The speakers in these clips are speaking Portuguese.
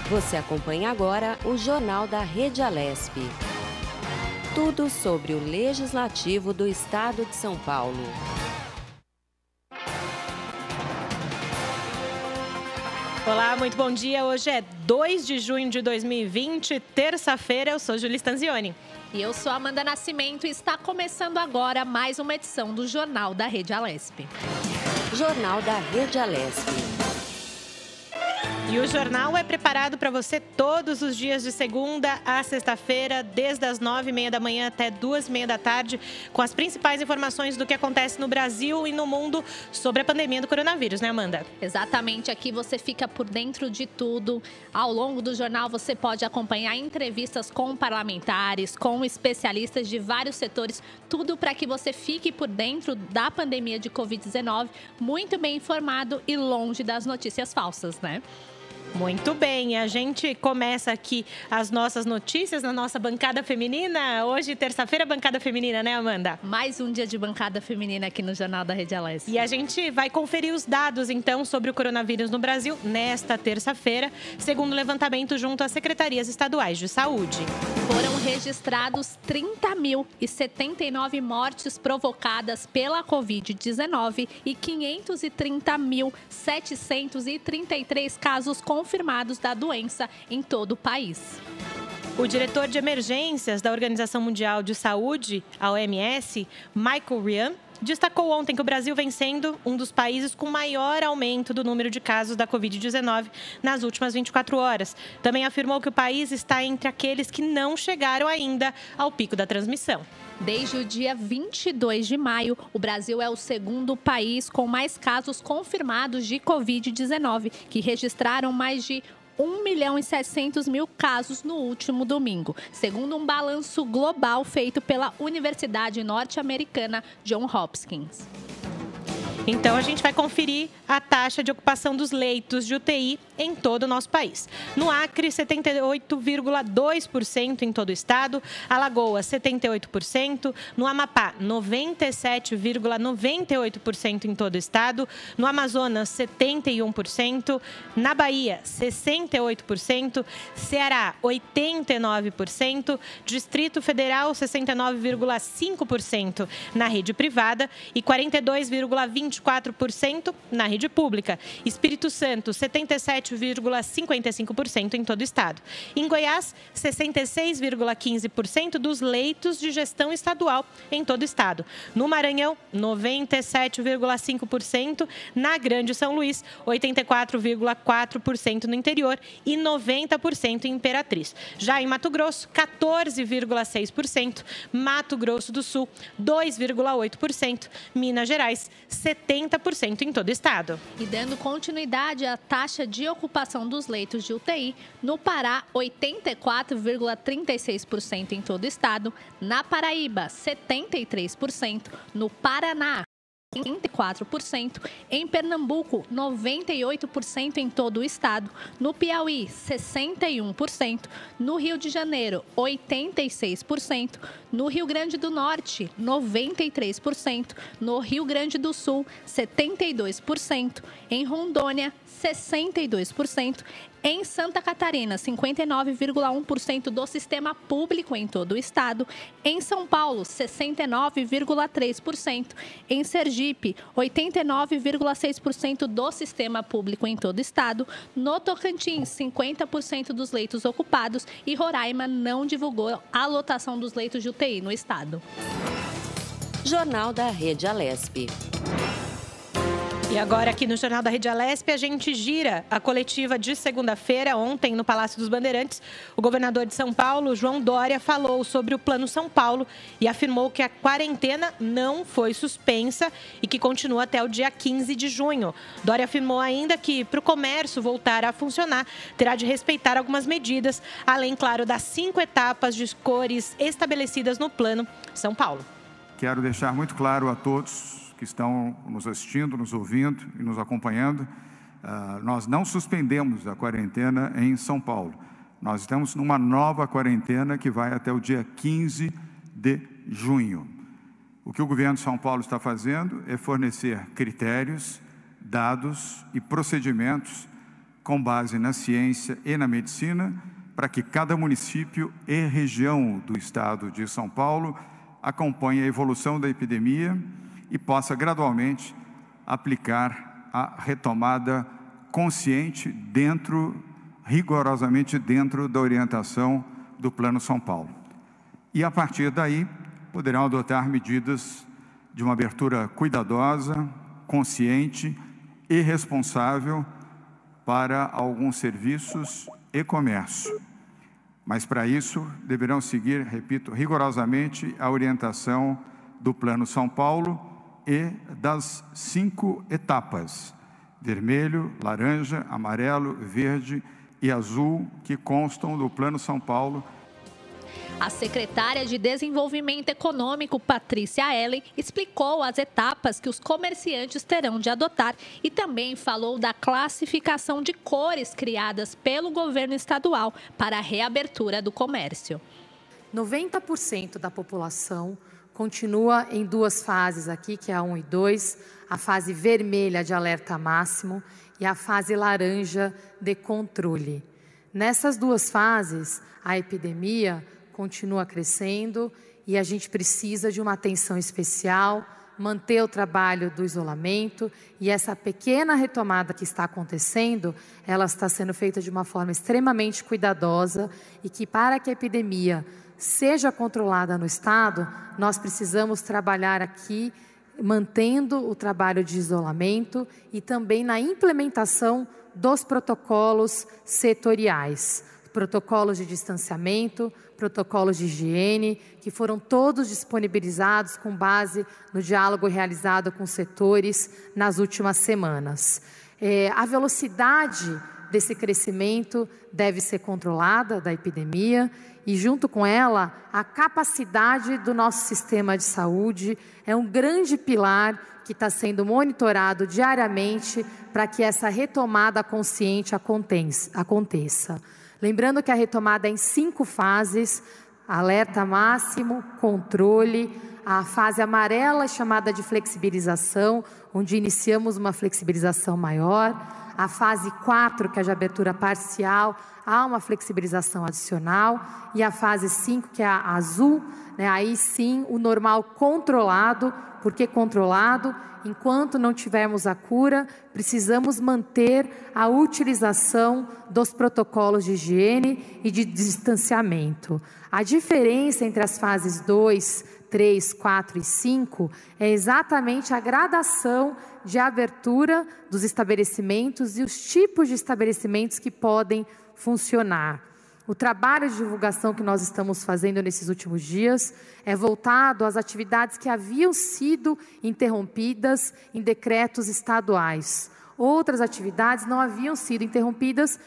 Você acompanha agora o Jornal da Rede Alesp. Tudo sobre o Legislativo do Estado de São Paulo. Olá, muito bom dia. Hoje é 2 de junho de 2020, terça-feira. Eu sou Júlia Stanzioni. E eu sou Amanda Nascimento e está começando agora mais uma edição do Jornal da Rede Alesp. Jornal da Rede Alesp. E o jornal é preparado para você todos os dias de segunda a sexta-feira, desde as 9h30 da manhã até 2h30 da tarde, com as principais informações do que acontece no Brasil e no mundo sobre a pandemia do coronavírus, né, Amanda? Exatamente, aqui você fica por dentro de tudo. Ao longo do jornal você pode acompanhar entrevistas com parlamentares, com especialistas de vários setores, tudo para que você fique por dentro da pandemia de Covid-19, muito bem informado e longe das notícias falsas, né? Muito bem, a gente começa aqui as nossas notícias na nossa bancada feminina. Hoje, terça-feira, bancada feminina, né, Amanda? Mais um dia de bancada feminina aqui no Jornal da Rede Alesp. E a gente vai conferir os dados, então, sobre o coronavírus no Brasil nesta terça-feira, segundo o levantamento junto às secretarias estaduais de saúde. Foram registrados 30.079 mortes provocadas pela Covid-19 e 530.733 casos confirmados da doença em todo o país. O diretor de emergências da Organização Mundial de Saúde, a OMS, Michael Ryan, destacou ontem que o Brasil vem sendo um dos países com maior aumento do número de casos da Covid-19 nas últimas 24 horas. Também afirmou que o país está entre aqueles que não chegaram ainda ao pico da transmissão. Desde o dia 22 de maio, o Brasil é o segundo país com mais casos confirmados de Covid-19, que registraram mais de 1.700.000 casos no último domingo, segundo um balanço global feito pela Universidade Norte-Americana Johns Hopkins. Então, a gente vai conferir a taxa de ocupação dos leitos de UTI em todo o nosso país. No Acre, 78,2% em todo o estado. Alagoas, 78%. No Amapá, 97,98% em todo o estado. No Amazonas, 71%. Na Bahia, 68%. Ceará, 89%. Distrito Federal, 69,5% na rede privada e 42,24% na rede pública. Espírito Santo, 77,55% em todo o estado. Em Goiás, 66,15% dos leitos de gestão estadual em todo o estado. No Maranhão, 97,5%. Na Grande São Luís, 84,4% no interior e 90% em Imperatriz. Já em Mato Grosso, 14,6%. Mato Grosso do Sul, 2,8%. Minas Gerais, 70% em todo o estado. E dando continuidade à taxa de ocupação dos leitos de UTI, no Pará, 84,36% em todo o estado, na Paraíba, 73%, no Paraná, 34%, em Pernambuco, 98% em todo o estado, no Piauí, 61%, no Rio de Janeiro, 86%, no Rio Grande do Norte, 93%, no Rio Grande do Sul, 72%, em Rondônia, 62%, em Santa Catarina, 59,1% do sistema público em todo o estado. Em São Paulo, 69,3%. Em Sergipe, 89,6% do sistema público em todo o estado. No Tocantins, 50% dos leitos ocupados. E Roraima não divulgou a lotação dos leitos de UTI no estado. Jornal da Rede Alesp. E agora aqui no Jornal da Rede Alesp, a gente gira a coletiva de segunda-feira, ontem no Palácio dos Bandeirantes. O governador de São Paulo, João Dória, falou sobre o Plano São Paulo e afirmou que a quarentena não foi suspensa e que continua até o dia 15 de junho. Dória afirmou ainda que, para o comércio voltar a funcionar, terá de respeitar algumas medidas, além, claro, das 5 etapas de cores estabelecidas no Plano São Paulo. Quero deixar muito claro a todos que estão nos assistindo, nos ouvindo e nos acompanhando, nós não suspendemos a quarentena em São Paulo. Nós estamos numa nova quarentena que vai até o dia 15 de junho. O que o governo de São Paulo está fazendo é fornecer critérios, dados e procedimentos com base na ciência e na medicina, para que cada município e região do estado de São Paulo acompanhe a evolução da epidemia e possa gradualmente aplicar a retomada consciente rigorosamente dentro da orientação do Plano São Paulo. E a partir daí, poderão adotar medidas de uma abertura cuidadosa, consciente e responsável para alguns serviços e comércio. Mas para isso deverão seguir, repito, rigorosamente a orientação do Plano São Paulo e das 5 etapas: vermelho, laranja, amarelo, verde e azul, que constam do Plano São Paulo. A secretária de Desenvolvimento Econômico, Patrícia Ellen, explicou as etapas que os comerciantes terão de adotar e também falou da classificação de cores criadas pelo governo estadual para a reabertura do comércio. 90% da população continua em 2 fases aqui, que é a 1 e 2, a fase vermelha de alerta máximo e a fase laranja de controle. Nessas 2 fases, a epidemia continua crescendo e a gente precisa de uma atenção especial, manter o trabalho do isolamento, e essa pequena retomada que está acontecendo, ela está sendo feita de uma forma extremamente cuidadosa, e que para que a epidemia seja controlada no estado, nós precisamos trabalhar aqui mantendo o trabalho de isolamento e também na implementação dos protocolos setoriais. Protocolos de distanciamento, protocolos de higiene, que foram todos disponibilizados com base no diálogo realizado com os setores nas últimas semanas. A velocidade desse crescimento deve ser controlada da epidemia e, junto com ela, a capacidade do nosso sistema de saúde é um grande pilar que está sendo monitorado diariamente para que essa retomada consciente aconteça. Lembrando que a retomada é em 5 fases: alerta máximo, controle, a fase amarela chamada de flexibilização, onde iniciamos uma flexibilização maior, a fase 4, que é de abertura parcial, há uma flexibilização adicional, e a fase 5, que é a azul, aí sim o normal controlado. Por que controlado? Enquanto não tivermos a cura, precisamos manter a utilização dos protocolos de higiene e de distanciamento. A diferença entre as fases 2, 3, 4 e 5 é exatamente a gradação de abertura dos estabelecimentos e os tipos de estabelecimentos que podem funcionar. O trabalho de divulgação que nós estamos fazendo nesses últimos dias é voltado às atividades que haviam sido interrompidas em decretos estaduais. Outras atividades não haviam sido interrompidas,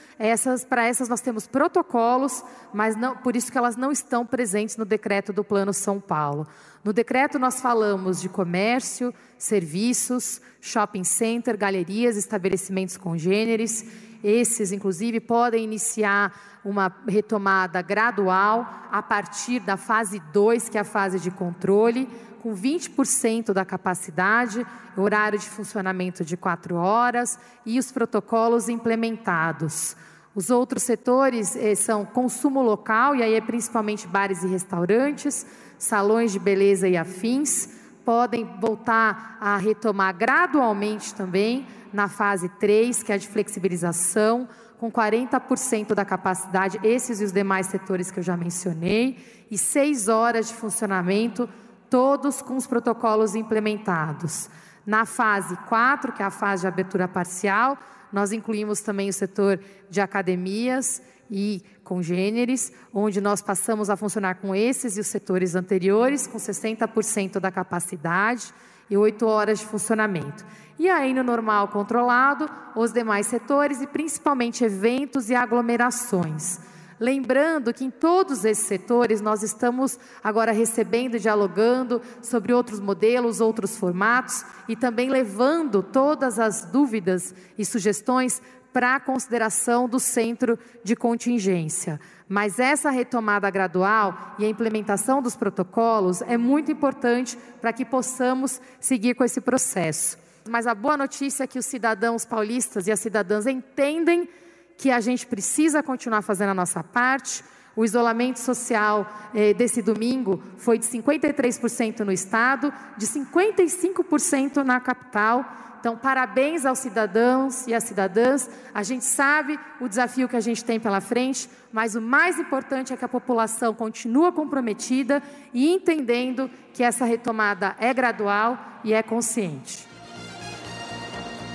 para essas nós temos protocolos, mas não, por isso que elas não estão presentes no decreto do Plano São Paulo. No decreto nós falamos de comércio, serviços, shopping center, galerias, estabelecimentos congêneres. Esses, inclusive, podem iniciar uma retomada gradual a partir da fase 2, que é a fase de controle, com 20% da capacidade, horário de funcionamento de 4 horas e os protocolos implementados. Os outros setores são consumo local, e aí é principalmente bares e restaurantes, salões de beleza e afins, podem voltar a retomar gradualmente também na fase 3, que é a de flexibilização, com 40% da capacidade, esses e os demais setores que eu já mencionei, e 6 horas de funcionamento, todos com os protocolos implementados. Na fase 4, que é a fase de abertura parcial, nós incluímos também o setor de academias e congêneres, onde nós passamos a funcionar com esses e os setores anteriores, com 60% da capacidade e 8 horas de funcionamento. E aí, no normal controlado, os demais setores e principalmente eventos e aglomerações. Lembrando que em todos esses setores nós estamos agora recebendo e dialogando sobre outros modelos, outros formatos, e também levando todas as dúvidas e sugestões para a consideração do centro de contingência. Mas essa retomada gradual e a implementação dos protocolos é muito importante para que possamos seguir com esse processo. Mas a boa notícia é que os cidadãos paulistas e as cidadãs entendem que a gente precisa continuar fazendo a nossa parte. O isolamento social desse domingo foi de 53% no estado, de 55% na capital. Então, parabéns aos cidadãos e às cidadãs. A gente sabe o desafio que a gente tem pela frente, mas o mais importante é que a população continua comprometida e entendendo que essa retomada é gradual e é consciente.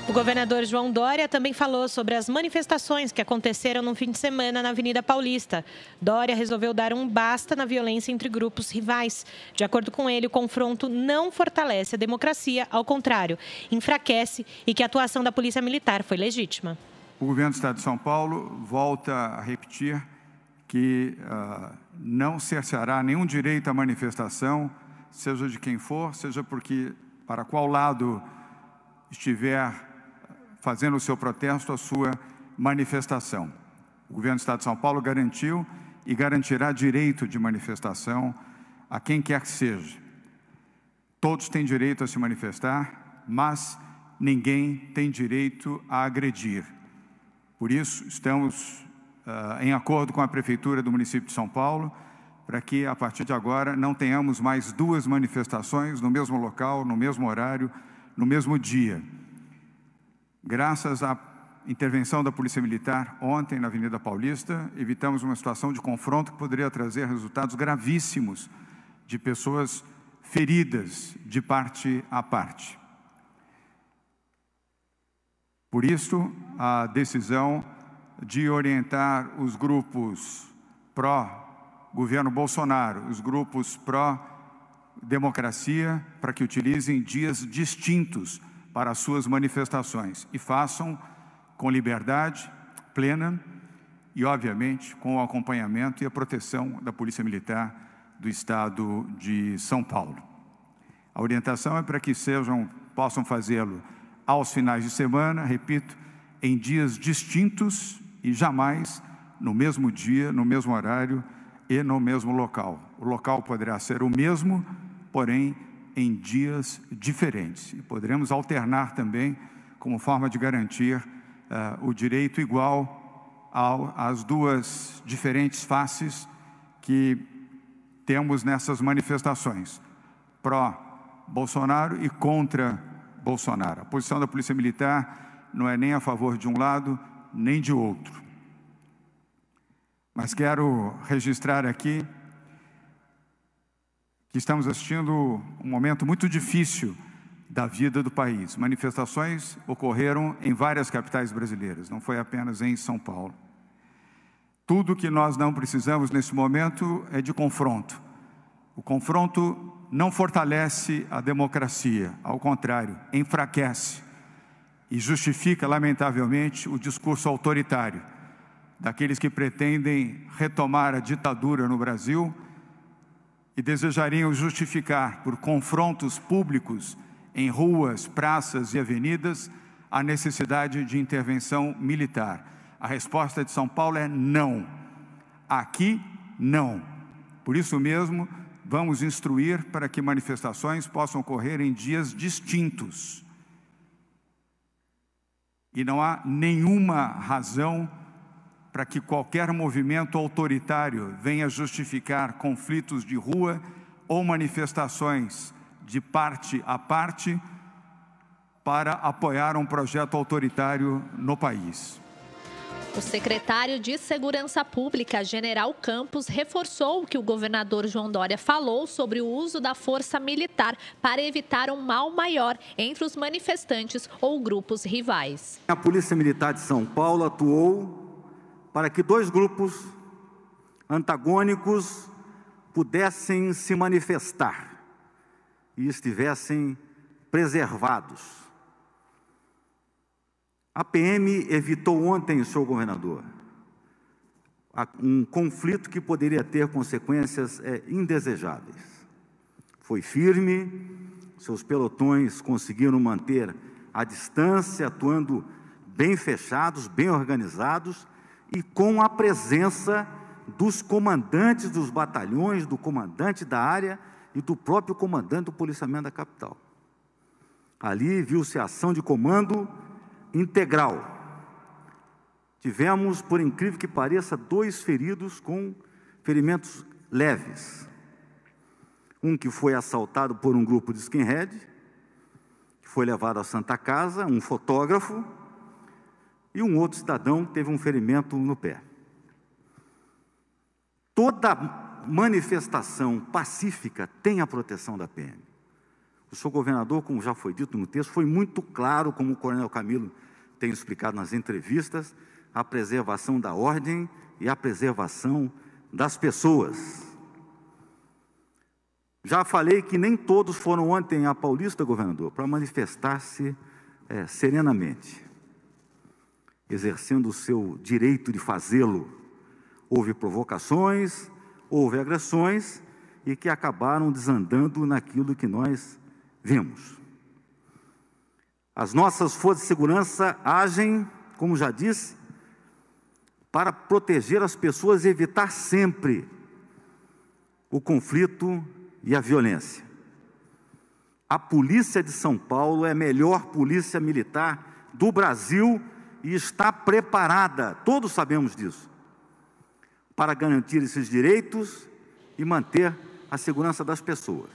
O governador João Dória também falou sobre as manifestações que aconteceram no fim de semana na Avenida Paulista. Dória resolveu dar um basta na violência entre grupos rivais. De acordo com ele, o confronto não fortalece a democracia, ao contrário, enfraquece, e que a atuação da Polícia Militar foi legítima. O governo do Estado de São Paulo volta a repetir que não cerceará nenhum direito à manifestação, seja de quem for, seja para qual lado estiver fazendo o seu protesto, a sua manifestação. O governo do Estado de São Paulo garantiu e garantirá direito de manifestação a quem quer que seja. Todos têm direito a se manifestar, mas ninguém tem direito a agredir. Por isso, estamos em acordo com a Prefeitura do município de São Paulo, para que, a partir de agora, não tenhamos mais duas manifestações no mesmo local, no mesmo horário, no mesmo dia. Graças à intervenção da Polícia Militar ontem na Avenida Paulista, evitamos uma situação de confronto que poderia trazer resultados gravíssimos de pessoas feridas de parte a parte. Por isso, a decisão de orientar os grupos pró-governo Bolsonaro, os grupos pró-democracia, para que utilizem dias distintos para as suas manifestações e façam com liberdade plena e, obviamente, com o acompanhamento e a proteção da Polícia Militar do Estado de São Paulo. A orientação é para que possam fazê-lo aos finais de semana, repito, em dias distintos e jamais no mesmo dia, no mesmo horário e no mesmo local. O local poderá ser o mesmo, porém em dias diferentes. E poderemos alternar também como forma de garantir o direito igual às duas diferentes faces que temos nessas manifestações, pró-Bolsonaro e contra Bolsonaro. A posição da Polícia Militar não é nem a favor de um lado, nem de outro. Mas quero registrar aqui que estamos assistindo um momento muito difícil da vida do país. Manifestações ocorreram em várias capitais brasileiras, não foi apenas em São Paulo. Tudo que nós não precisamos nesse momento é de confronto. O confronto não fortalece a democracia, ao contrário, enfraquece e justifica, lamentavelmente, o discurso autoritário daqueles que pretendem retomar a ditadura no Brasil e desejariam justificar, por confrontos públicos em ruas, praças e avenidas, a necessidade de intervenção militar. A resposta de São Paulo é não. Aqui, não. Por isso mesmo, vamos instruir para que manifestações possam ocorrer em dias distintos. E não há nenhuma razão para que qualquer movimento autoritário venha justificar conflitos de rua ou manifestações de parte a parte para apoiar um projeto autoritário no país. O secretário de Segurança Pública, General Campos, reforçou o que o governador João Dória falou sobre o uso da força militar para evitar um mal maior entre os manifestantes ou grupos rivais. A Polícia Militar de São Paulo atuou para que dois grupos antagônicos pudessem se manifestar e estivessem preservados. A PM evitou ontem, senhor governador, um conflito que poderia ter consequências indesejáveis. Foi firme, seus pelotões conseguiram manter a distância, atuando bem fechados, bem organizados, e com a presença dos comandantes dos batalhões, do comandante da área e do próprio comandante do policiamento da capital. Ali viu-se a ação de comando integral. tivemos, por incrível que pareça, 2 feridos com ferimentos leves. Um que foi assaltado por um grupo de skinhead, que foi levado à Santa Casa, um fotógrafo, e um outro cidadão que teve um ferimento no pé. Toda manifestação pacífica tem a proteção da PM. O senhor governador, como já foi dito no texto, foi muito claro, como o coronel Camilo tem explicado nas entrevistas, a preservação da ordem e a preservação das pessoas. Já falei que nem todos foram ontem à Paulista, governador, para manifestar-se serenamente, exercendo o seu direito de fazê-lo. Houve provocações, houve agressões e que acabaram desandando naquilo que nós vimos. As nossas forças de segurança agem, como já disse, para proteger as pessoas e evitar sempre o conflito e a violência. A Polícia de São Paulo é a melhor polícia militar do Brasil e está preparada, todos sabemos disso, para garantir esses direitos e manter a segurança das pessoas.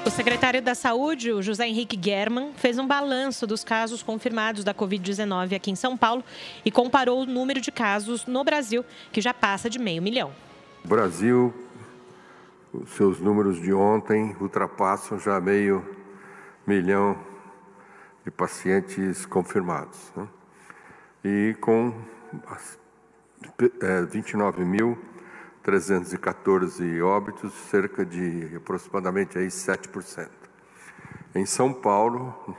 O secretário da Saúde, o José Henrique Germann, fez um balanço dos casos confirmados da Covid-19 aqui em São Paulo e comparou o número de casos no Brasil, que já passa de 500 mil. O Brasil, os seus números de ontem ultrapassam já 500 mil de pacientes confirmados, né? E com 29.314 óbitos, cerca de aproximadamente aí 7%. Em São Paulo,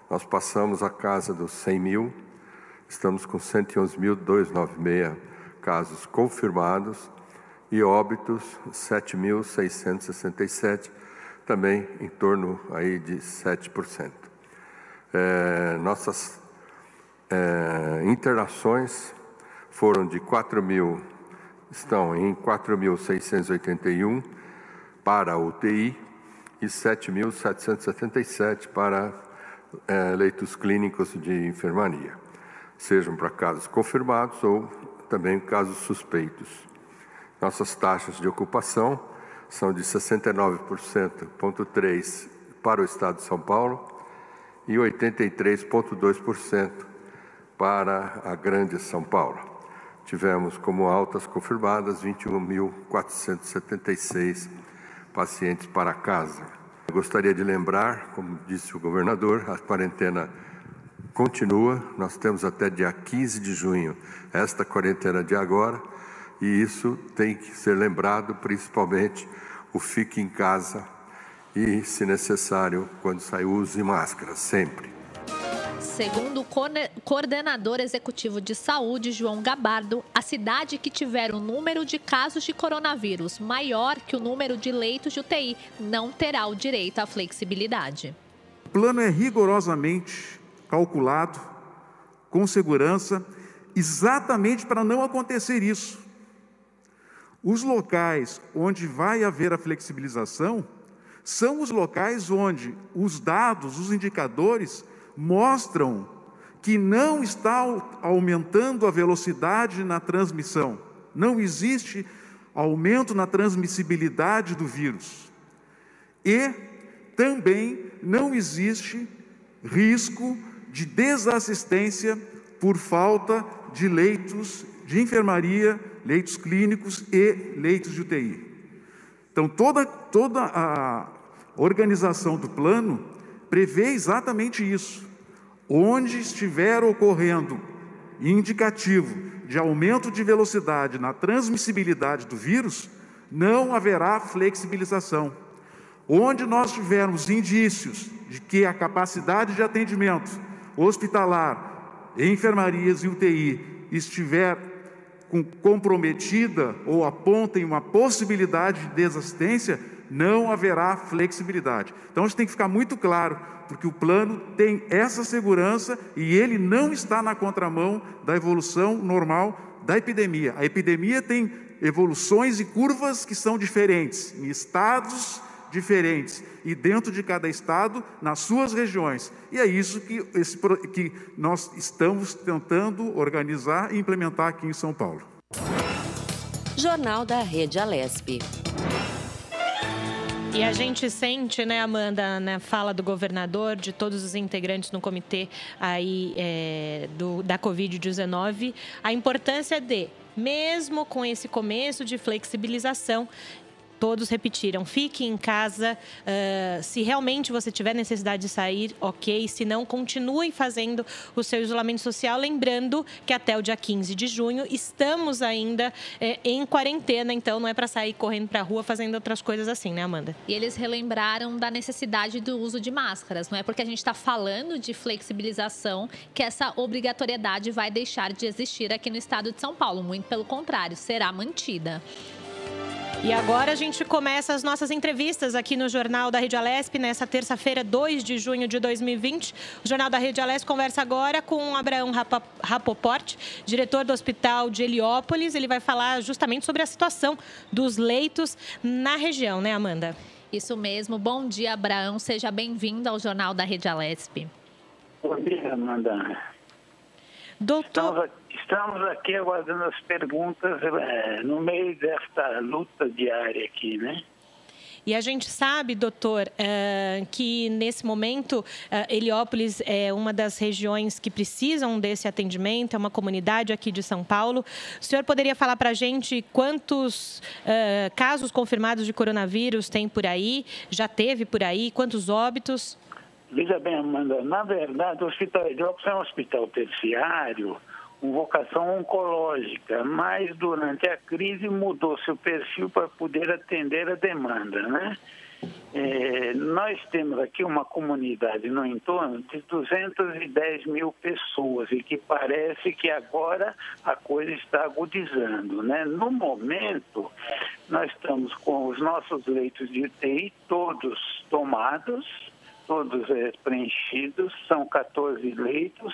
nós passamos a casa dos 100 mil, estamos com 111.296 casos confirmados e óbitos 7.667, também em torno aí de 7%. Nossas internações foram de 4.000, estão em 4.681 para UTI e 7.777 para leitos clínicos de enfermaria, sejam para casos confirmados ou também casos suspeitos. Nossas taxas de ocupação são de 69,3% para o estado de São Paulo e 83,2% para a grande São Paulo. Tivemos como altas confirmadas 21.476 pacientes para casa. Eu gostaria de lembrar, como disse o governador, a quarentena continua. Nós temos até dia 15 de junho esta quarentena de agora, e isso tem que ser lembrado, principalmente o fique em casa e, se necessário, quando sair, use máscara, sempre. Segundo o coordenador executivo de saúde, João Gabardo, a cidade que tiver o número de casos de coronavírus maior que o número de leitos de UTI não terá o direito à flexibilidade. O plano é rigorosamente calculado, com segurança, exatamente para não acontecer isso. Os locais onde vai haver a flexibilização são os locais onde os dados, os indicadores, mostram que não está aumentando a velocidade na transmissão. Não existe aumento na transmissibilidade do vírus. E também não existe risco de desassistência por falta de leitos de enfermaria, leitos clínicos e leitos de UTI. Então, toda a organização do plano prevê exatamente isso. Onde estiver ocorrendo indicativo de aumento de velocidade na transmissibilidade do vírus, não haverá flexibilização. Onde nós tivermos indícios de que a capacidade de atendimento hospitalar, enfermarias e UTI estiver comprometida ou apontem uma possibilidade de desassistência, não haverá flexibilidade. Então, a gente tem que ficar muito claro, porque o plano tem essa segurança e ele não está na contramão da evolução normal da epidemia. A epidemia tem evoluções e curvas que são diferentes em estados diferentes e dentro de cada estado, nas suas regiões. E é isso que nós estamos tentando organizar e implementar aqui em São Paulo. Jornal da Rede Alesp. E a gente sente, né, Amanda, na fala do governador, de todos os integrantes no comitê aí, da Covid-19, a importância de, mesmo com esse começo de flexibilização, todos repetiram, fique em casa, se realmente você tiver necessidade de sair, ok, se não, continue fazendo o seu isolamento social, lembrando que até o dia 15 de junho estamos ainda em quarentena, então não é para sair correndo para a rua fazendo outras coisas assim, né, Amanda? E eles relembraram da necessidade do uso de máscaras, não é porque a gente está falando de flexibilização que essa obrigatoriedade vai deixar de existir aqui no estado de São Paulo, muito pelo contrário, será mantida. E agora a gente começa as nossas entrevistas aqui no Jornal da Rede Alesp, nessa terça-feira, 2 de junho de 2020. O Jornal da Rede Alesp conversa agora com Abraão Rapoport, diretor do Hospital de Heliópolis. Ele vai falar justamente sobre a situação dos leitos na região, né, Amanda? Isso mesmo. Bom dia, Abraão. Seja bem-vindo ao Jornal da Rede Alesp. Bom dia, Amanda. Doutor... Estamos aqui aguardando as perguntas no meio desta luta diária aqui, né? E a gente sabe, doutor, que nesse momento Heliópolis é uma das regiões que precisam desse atendimento, é uma comunidade aqui de São Paulo. O senhor poderia falar para a gente quantos casos confirmados de coronavírus tem por aí, já teve por aí, quantos óbitos? Veja bem, Amanda, na verdade o Hospital Heliópolis é um hospital terciário, com vocação oncológica, mas durante a crise mudou seu perfil para poder atender a demanda, né? Nós temos aqui uma comunidade no entorno de 210 mil pessoas e que parece que agora a coisa está agudizando, né? No momento, nós estamos com os nossos leitos de UTI todos tomados, todos preenchidos, são 14 leitos.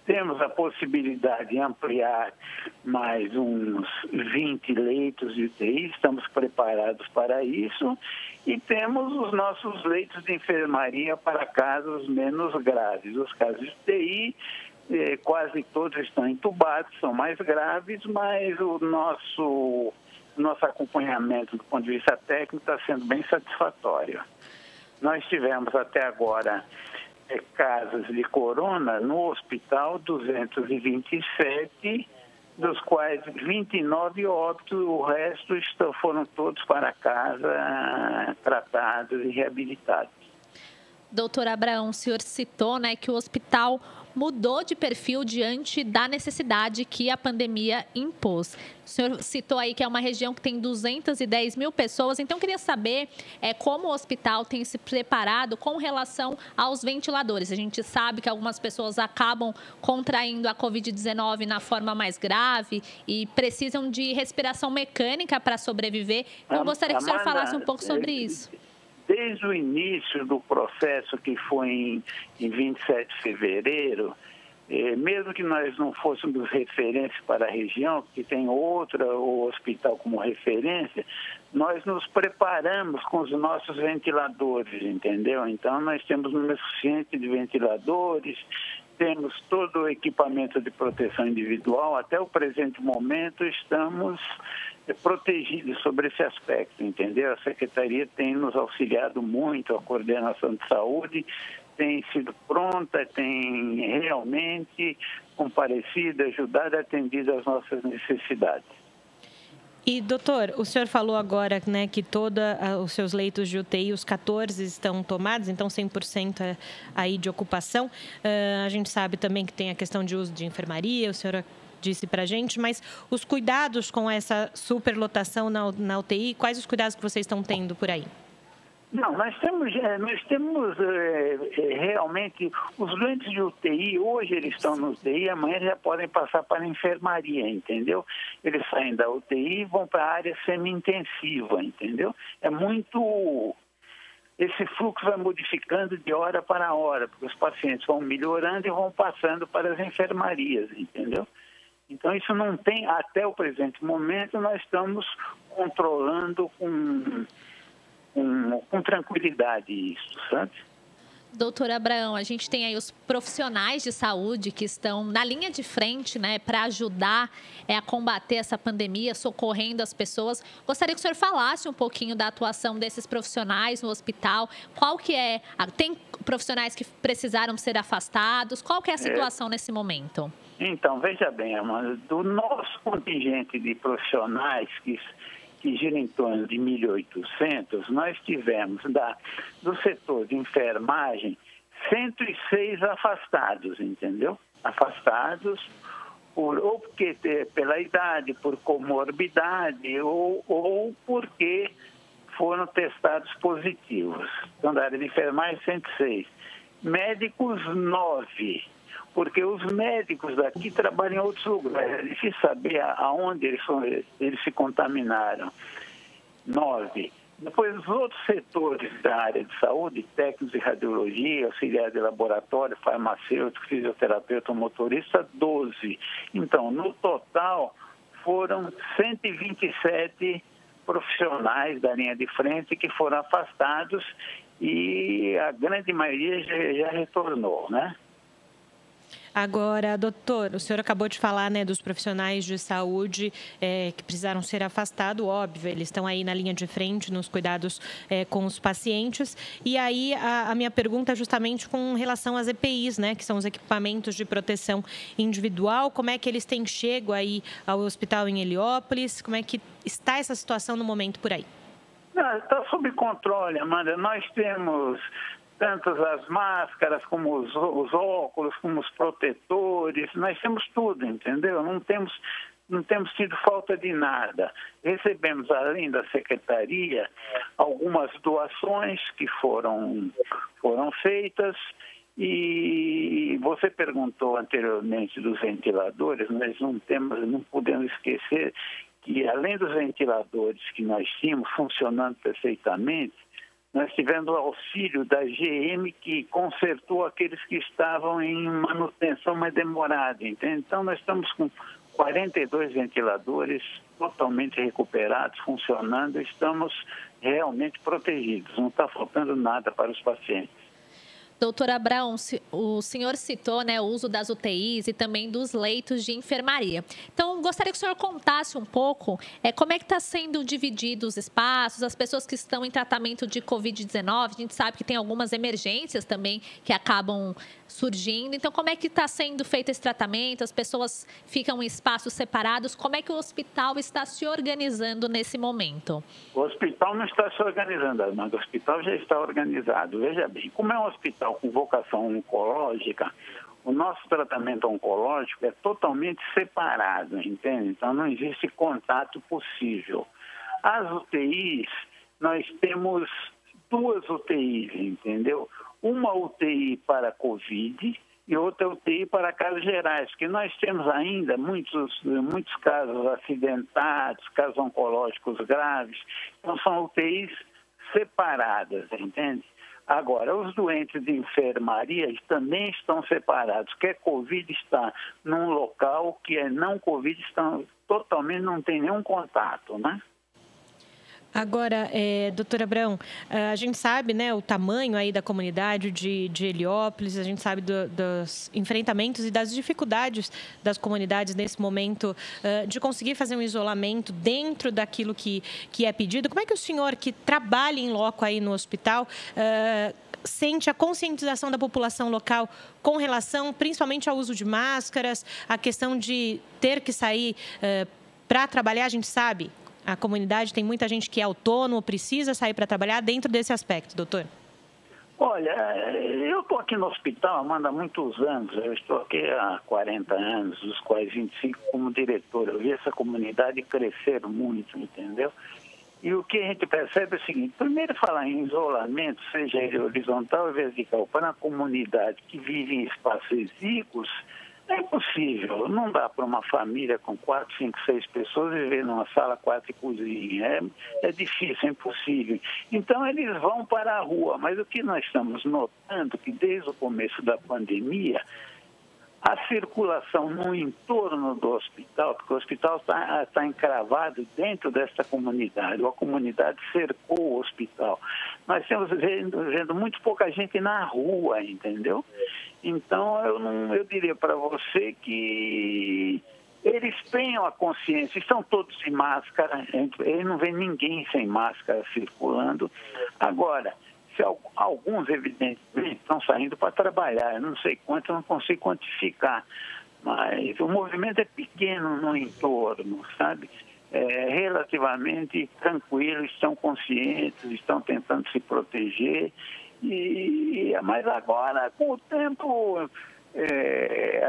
Temos a possibilidade de ampliar mais uns 20 leitos de UTI, estamos preparados para isso. E temos os nossos leitos de enfermaria para casos menos graves. Os casos de UTI, quase todos estão entubados, são mais graves, mas o nosso acompanhamento do ponto de vista técnico está sendo bem satisfatório. Nós tivemos até agora casos de corona no hospital, 227, dos quais 29 óbitos, o resto foram todos para casa, tratados e reabilitados. Doutor Abraão, o senhor citou, né, que o hospital mudou de perfil diante da necessidade que a pandemia impôs. O senhor citou aí que é uma região que tem 210 mil pessoas, então eu queria saber como o hospital tem se preparado com relação aos ventiladores. A gente sabe que algumas pessoas acabam contraindo a Covid-19 na forma mais grave e precisam de respiração mecânica para sobreviver. Eu gostaria que o senhor falasse um pouco sobre isso. Desde o início do processo, que foi em 27 de fevereiro, mesmo que nós não fôssemos referência para a região, que tem o hospital como referência, nós nos preparamos com os nossos ventiladores, entendeu? Então, nós temos um número suficiente de ventiladores, temos todo o equipamento de proteção individual. Até o presente momento, estamos protegidos sobre esse aspecto, entendeu? A Secretaria tem nos auxiliado muito, a Coordenação de Saúde tem sido pronta, tem realmente comparecido, ajudado, atendido às nossas necessidades. E, doutor, o senhor falou agora, né, que todos os seus leitos de UTI, os 14 estão tomados, então 100% aí de ocupação. A gente sabe também que tem a questão de uso de enfermaria, o senhor disse para a gente, mas os cuidados com essa superlotação na UTI, quais os cuidados que vocês estão tendo por aí? Não, nós temos realmente os doentes de UTI, hoje eles estão no UTI, amanhã já podem passar para a enfermaria, entendeu? Eles saem da UTI e vão para a área semi-intensiva, entendeu? Esse fluxo vai modificando de hora para hora, porque os pacientes vão melhorando e vão passando para as enfermarias, entendeu? Então, isso não tem, até o presente momento, nós estamos controlando com com tranquilidade isso, sabe? Doutor Abraão, a gente tem aí os profissionais de saúde que estão na linha de frente, né, para ajudar a combater essa pandemia, socorrendo as pessoas. Gostaria que o senhor falasse um pouquinho da atuação desses profissionais no hospital. Qual que é? Tem profissionais que precisaram ser afastados? Qual que é a situação nesse momento? Então, veja bem, Amanda, do nosso contingente de profissionais que gira em torno de 1.800, nós tivemos do setor de enfermagem 106 afastados, entendeu? Afastados ou porque pela idade, por comorbidade ou porque foram testados positivos. Então, da área de enfermagem, 106. Médicos, 9. Porque os médicos daqui trabalham em outros lugares. É difícil saber aonde eles se contaminaram. 9. Depois, os outros setores da área de saúde, técnicos de radiologia, auxiliar de laboratório, farmacêutico, fisioterapeuta, motorista, 12. Então, no total, foram 127 profissionais da linha de frente que foram afastados e a grande maioria já retornou, né? Agora, doutor, o senhor acabou de falar, né, dos profissionais de saúde que precisaram ser afastados, óbvio, eles estão aí na linha de frente nos cuidados com os pacientes. E aí a minha pergunta é justamente com relação às EPIs, né, que são os equipamentos de proteção individual. Como é que eles têm chego aí ao hospital em Heliópolis? Como é que está essa situação no momento por aí? Está sob controle, Amanda. Nós temos tanto as máscaras, como os óculos, como os protetores, nós temos tudo, entendeu? Não temos tido falta de nada. Recebemos, além da secretaria, algumas doações que foram feitas e você perguntou anteriormente dos ventiladores, nós não podemos esquecer que, além dos ventiladores que nós tínhamos funcionando perfeitamente, nós tivemos o auxílio da GM que consertou aqueles que estavam em manutenção mais demorada. Entende? Então, nós estamos com 42 ventiladores totalmente recuperados, funcionando, estamos realmente protegidos. Não está faltando nada para os pacientes. Doutor Abraão, o senhor citou, né, o uso das UTIs e também dos leitos de enfermaria. Então, gostaria que o senhor contasse um pouco como é que está sendo dividido os espaços, as pessoas que estão em tratamento de Covid-19. A gente sabe que tem algumas emergências também que acabam surgindo. Então, como é que está sendo feito esse tratamento? As pessoas ficam em espaços separados. Como é que o hospital está se organizando nesse momento? O hospital não está se organizando, Armando. O hospital já está organizado. Veja bem, como é um hospital com vocação oncológica, o nosso tratamento oncológico é totalmente separado, entende? Então, não existe contato possível. As UTIs, nós temos 2 UTIs, entendeu? Uma UTI para Covid e outra UTI para casos gerais, porque nós temos ainda muitos casos acidentados, casos oncológicos graves, então são UTIs separadas, entende? Agora, os doentes de enfermaria também estão separados, que é Covid está num local, que é não Covid estão totalmente, não tem nenhum contato, né? Agora, doutor Abraão, a gente sabe, né, o tamanho aí da comunidade de Heliópolis, a gente sabe dos enfrentamentos e das dificuldades das comunidades nesse momento de conseguir fazer um isolamento dentro daquilo que é pedido. Como é que o senhor, que trabalha em loco aí no hospital, sente a conscientização da população local com relação principalmente ao uso de máscaras, a questão de ter que sair para trabalhar? A gente sabe, a comunidade tem muita gente que é autônomo, precisa sair para trabalhar dentro desse aspecto, doutor. Olha, eu estou aqui no hospital, Amanda, há muitos anos. Eu estou aqui há 40 anos, dos quais 25 como diretor. Eu vi essa comunidade crescer muito, entendeu? E o que a gente percebe é o seguinte: primeiro, falar em isolamento, seja ele horizontal ou vertical, para a comunidade que vive em espaços exíguos, é impossível. Não dá para uma família com 4, 5, 6 pessoas viver numa sala, quarto e cozinha. É difícil, é impossível. Então, eles vão para a rua. Mas o que nós estamos notando é que, desde o começo da pandemia, A circulação no entorno do hospital, porque o hospital está encravado dentro desta comunidade, a comunidade cercou o hospital. Nós estamos vendo muito pouca gente na rua, entendeu? Então, eu diria para você que eles tenham a consciência, estão todos sem máscara, ele não vê ninguém sem máscara circulando. Agora, se alguns, evidentemente, estão saindo para trabalhar, eu não sei quanto, eu não consigo quantificar, mas o movimento é pequeno no entorno, sabe? Relativamente tranquilo, estão conscientes, estão tentando se proteger, mas agora, com o tempo,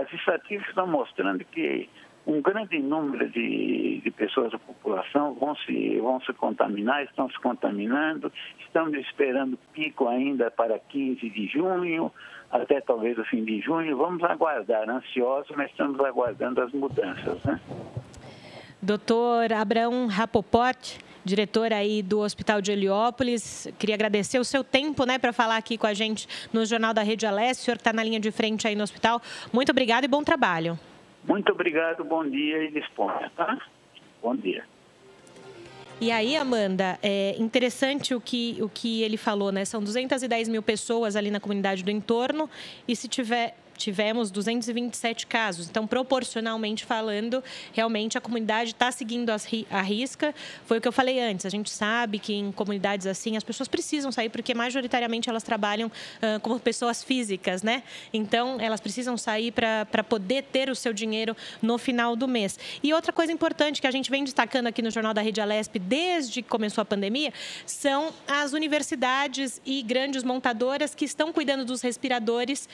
as estatísticas estão mostrando que um grande número de pessoas da população vão se contaminar, estão se contaminando, estamos esperando pico ainda para 15 de junho, até talvez o fim de junho. Vamos aguardar, ansiosos, mas estamos aguardando as mudanças, né? Doutor Abraão Rapoport, diretor aí do Hospital de Heliópolis, queria agradecer o seu tempo, né, para falar aqui com a gente no Jornal da Rede Alesp, o senhor que está na linha de frente aí no hospital. Muito obrigado e bom trabalho. Muito obrigado, bom dia e disponha, tá? Bom dia. E aí, Amanda, é interessante o que ele falou, né? São 210 mil pessoas ali na comunidade do entorno e se tivemos 227 casos. Então, proporcionalmente falando, realmente a comunidade está seguindo a risca. Foi o que eu falei antes. A gente sabe que em comunidades assim, as pessoas precisam sair, porque majoritariamente elas trabalham como pessoas físicas, né? Então, elas precisam sair para poder ter o seu dinheiro no final do mês. E outra coisa importante que a gente vem destacando aqui no Jornal da Rede Alesp desde que começou a pandemia são as universidades e grandes montadoras que estão cuidando dos respiradores,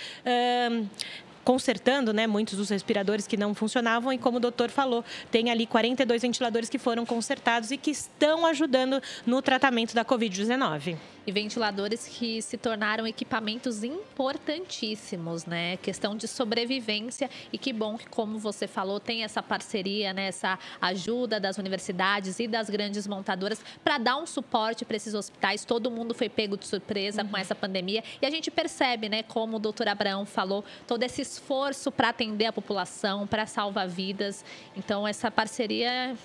consertando, né, muitos dos respiradores que não funcionavam e, como o doutor falou, tem ali 42 ventiladores que foram consertados e que estão ajudando no tratamento da Covid-19. E ventiladores que se tornaram equipamentos importantíssimos, né? Questão de sobrevivência e que bom que, como você falou, tem essa parceria, né? Essa ajuda das universidades e das grandes montadoras para dar um suporte para esses hospitais. Todo mundo foi pego de surpresa com essa pandemia e a gente percebe, né? Como o doutor Abraão falou, todo esse esforço para atender a população, para salvar vidas. Então, essa parceria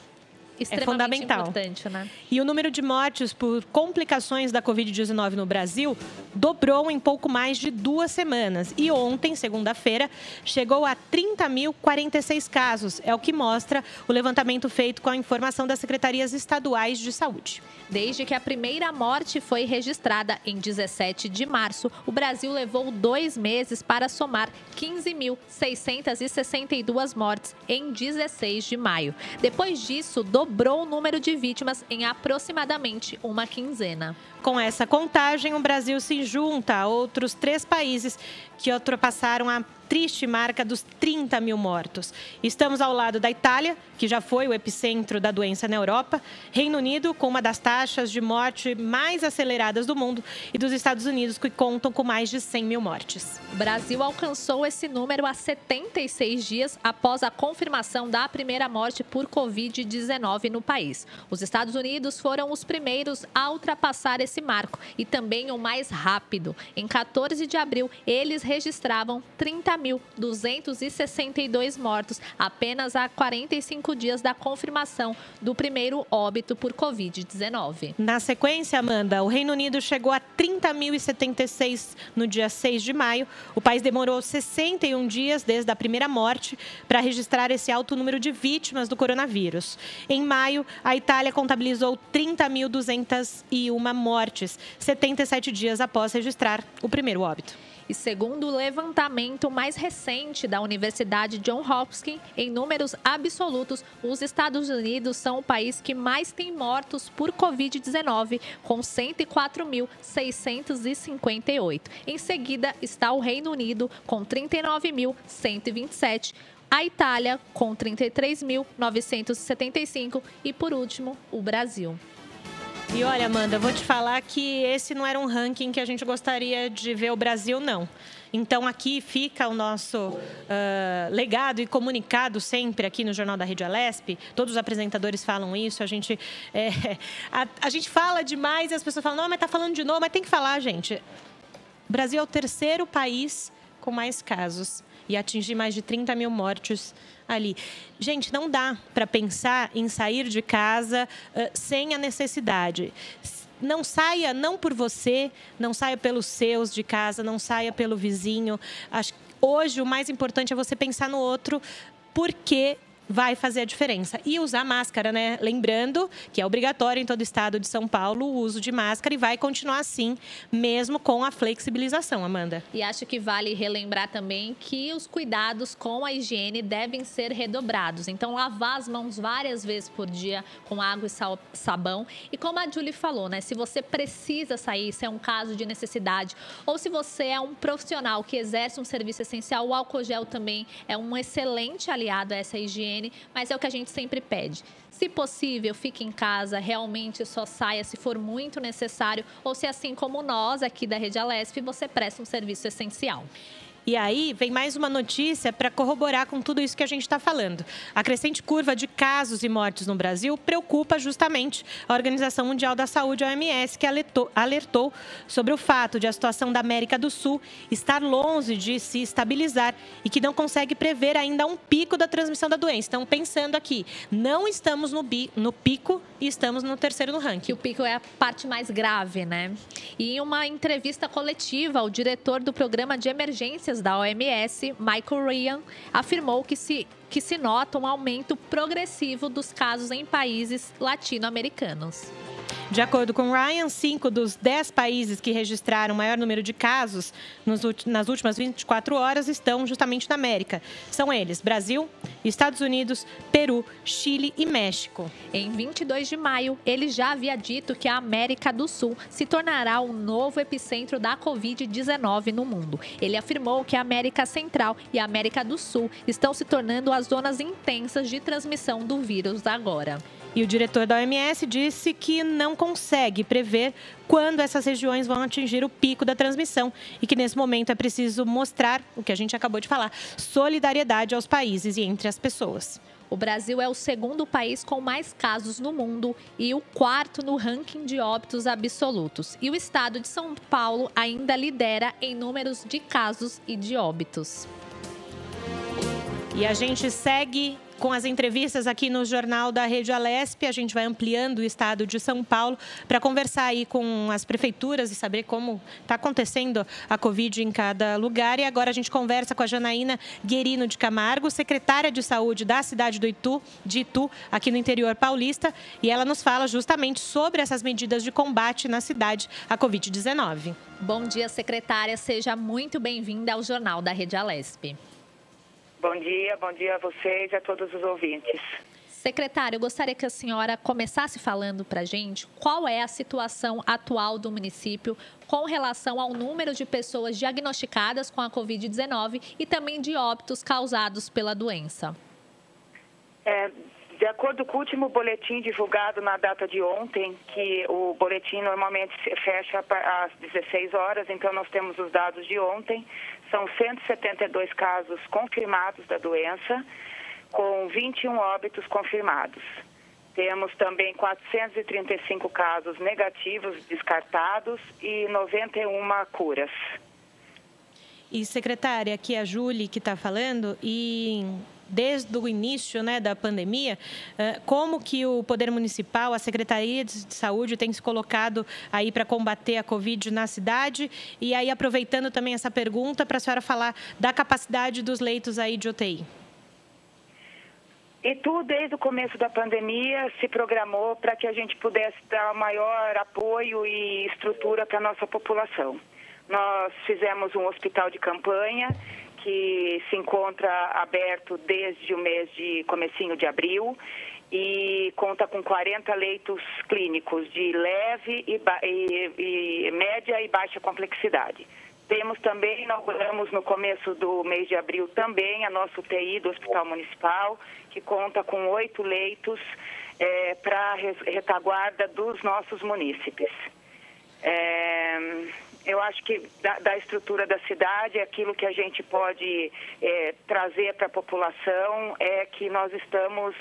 extremamente fundamental. Importante, né? E o número de mortes por complicações da Covid-19 no Brasil dobrou em pouco mais de 2 semanas. E ontem, segunda-feira, chegou a 30.046 casos. É o que mostra o levantamento feito com a informação das secretarias estaduais de saúde. Desde que a primeira morte foi registrada em 17 de março, o Brasil levou 2 meses para somar 15.662 mortes em 16 de maio. Depois disso, dobrou o número de vítimas em aproximadamente uma quinzena. Com essa contagem, o Brasil se junta a outros 3 países que ultrapassaram a triste marca dos 30 mil mortos. Estamos ao lado da Itália, que já foi o epicentro da doença na Europa, Reino Unido, com uma das taxas de morte mais aceleradas do mundo, e dos Estados Unidos, que contam com mais de 100 mil mortes. O Brasil alcançou esse número há 76 dias após a confirmação da primeira morte por Covid-19 no país. Os Estados Unidos foram os primeiros a ultrapassar esse marco e também o mais rápido. Em 14 de abril, eles registravam 30.262 mortos, apenas há 45 dias da confirmação do primeiro óbito por Covid-19. Na sequência, Amanda, o Reino Unido chegou a 30.076 no dia 6 de maio. O país demorou 61 dias desde a primeira morte para registrar esse alto número de vítimas do coronavírus. Em maio, a Itália contabilizou 30.201 mortes, 77 dias após registrar o primeiro óbito. E segundo o levantamento mais recente da Universidade Johns Hopkins, em números absolutos, os Estados Unidos são o país que mais tem mortos por Covid-19, com 104.658. Em seguida está o Reino Unido, com 39.127. A Itália, com 33.975. E, por último, o Brasil. E olha, Amanda, vou te falar que esse não era um ranking que a gente gostaria de ver o Brasil, não. Então, aqui fica o nosso legado e comunicado sempre aqui no Jornal da Rede Alesp. Todos os apresentadores falam isso. A gente fala demais e as pessoas falam, não, mas está falando de novo. Mas tem que falar, gente. O Brasil é o 3º país com mais casos. e atingir mais de 30 mil mortes ali. Gente, não dá para pensar em sair de casa sem a necessidade. Não saia, não por você, não saia pelos seus de casa, não saia pelo vizinho. Acho que hoje o mais importante é você pensar no outro, porque vai fazer a diferença. E usar máscara, né? Lembrando que é obrigatório em todo o estado de São Paulo o uso de máscara e vai continuar assim, mesmo com a flexibilização, Amanda. E acho que vale relembrar também que os cuidados com a higiene devem ser redobrados. Então, lavar as mãos várias vezes por dia com água e sabão. E como a Julie falou, né? Se você precisa sair, se é um caso de necessidade, ou se você é um profissional que exerce um serviço essencial, o álcool gel também é um excelente aliado a essa higiene. Mas é o que a gente sempre pede. Se possível, fique em casa, realmente só saia se for muito necessário ou se, assim como nós aqui da Rede Alesp, você presta um serviço essencial. E aí vem mais uma notícia para corroborar com tudo isso que a gente está falando. A crescente curva de casos e mortes no Brasil preocupa justamente a Organização Mundial da Saúde, a OMS, que alertou sobre o fato de a situação da América do Sul estar longe de se estabilizar e que não consegue prever ainda um pico da transmissão da doença. Então, pensando aqui, não estamos no pico e estamos no terceiro no ranking. Que o pico é a parte mais grave, né? E em uma entrevista coletiva, o diretor do Programa de Emergências da OMS, Michael Ryan, afirmou que se nota um aumento progressivo dos casos em países latino-americanos. De acordo com Ryan, 5 dos 10 países que registraram o maior número de casos nas últimas 24 horas estão justamente na América. São eles: Brasil, Estados Unidos, Peru, Chile e México. Em 22 de maio, ele já havia dito que a América do Sul se tornará o novo epicentro da Covid-19 no mundo. Ele afirmou que a América Central e a América do Sul estão se tornando as zonas intensas de transmissão do vírus agora. E o diretor da OMS disse que não consegue prever quando essas regiões vão atingir o pico da transmissão e que nesse momento é preciso mostrar, o que a gente acabou de falar, solidariedade aos países e entre as pessoas. O Brasil é o segundo país com mais casos no mundo e o quarto no ranking de óbitos absolutos. E o estado de São Paulo ainda lidera em números de casos e de óbitos. E a gente segue com as entrevistas aqui no Jornal da Rede Alesp. A gente vai ampliando o estado de São Paulo para conversar aí com as prefeituras e saber como está acontecendo a Covid em cada lugar. E agora a gente conversa com a Janaína Guerino de Camargo, secretária de Saúde da cidade de Itu, aqui no interior paulista. E ela nos fala justamente sobre essas medidas de combate na cidade à Covid-19. Bom dia, secretária. Seja muito bem-vinda ao Jornal da Rede Alesp. Bom dia a vocês e a todos os ouvintes. Secretária, eu gostaria que a senhora começasse falando para a gente qual é a situação atual do município com relação ao número de pessoas diagnosticadas com a Covid-19 e também de óbitos causados pela doença. De acordo com o último boletim divulgado na data de ontem, que o boletim normalmente fecha às 16 horas, então nós temos os dados de ontem, são 172 casos confirmados da doença, com 21 óbitos confirmados. Temos também 435 casos negativos descartados e 91 curas. E, secretária, aqui é a Julie que está falando, e desde o início, né, da pandemia, como que o Poder Municipal, a Secretaria de Saúde tem se colocado aí para combater a Covid na cidade? E aí, aproveitando também essa pergunta, para a senhora falar da capacidade dos leitos aí de UTI. Itu, desde o começo da pandemia, se programou para que a gente pudesse dar maior apoio e estrutura para a nossa população. Nós fizemos um hospital de campanha que se encontra aberto desde o mês de comecinho de abril e conta com 40 leitos clínicos de leve e média e baixa complexidade. Temos também, inauguramos no começo do mês de abril também a nossa UTI do Hospital Municipal, que conta com 8 leitos para retaguarda dos nossos munícipes. Eu acho que da estrutura da cidade, aquilo que a gente pode trazer para a população é que nós estamos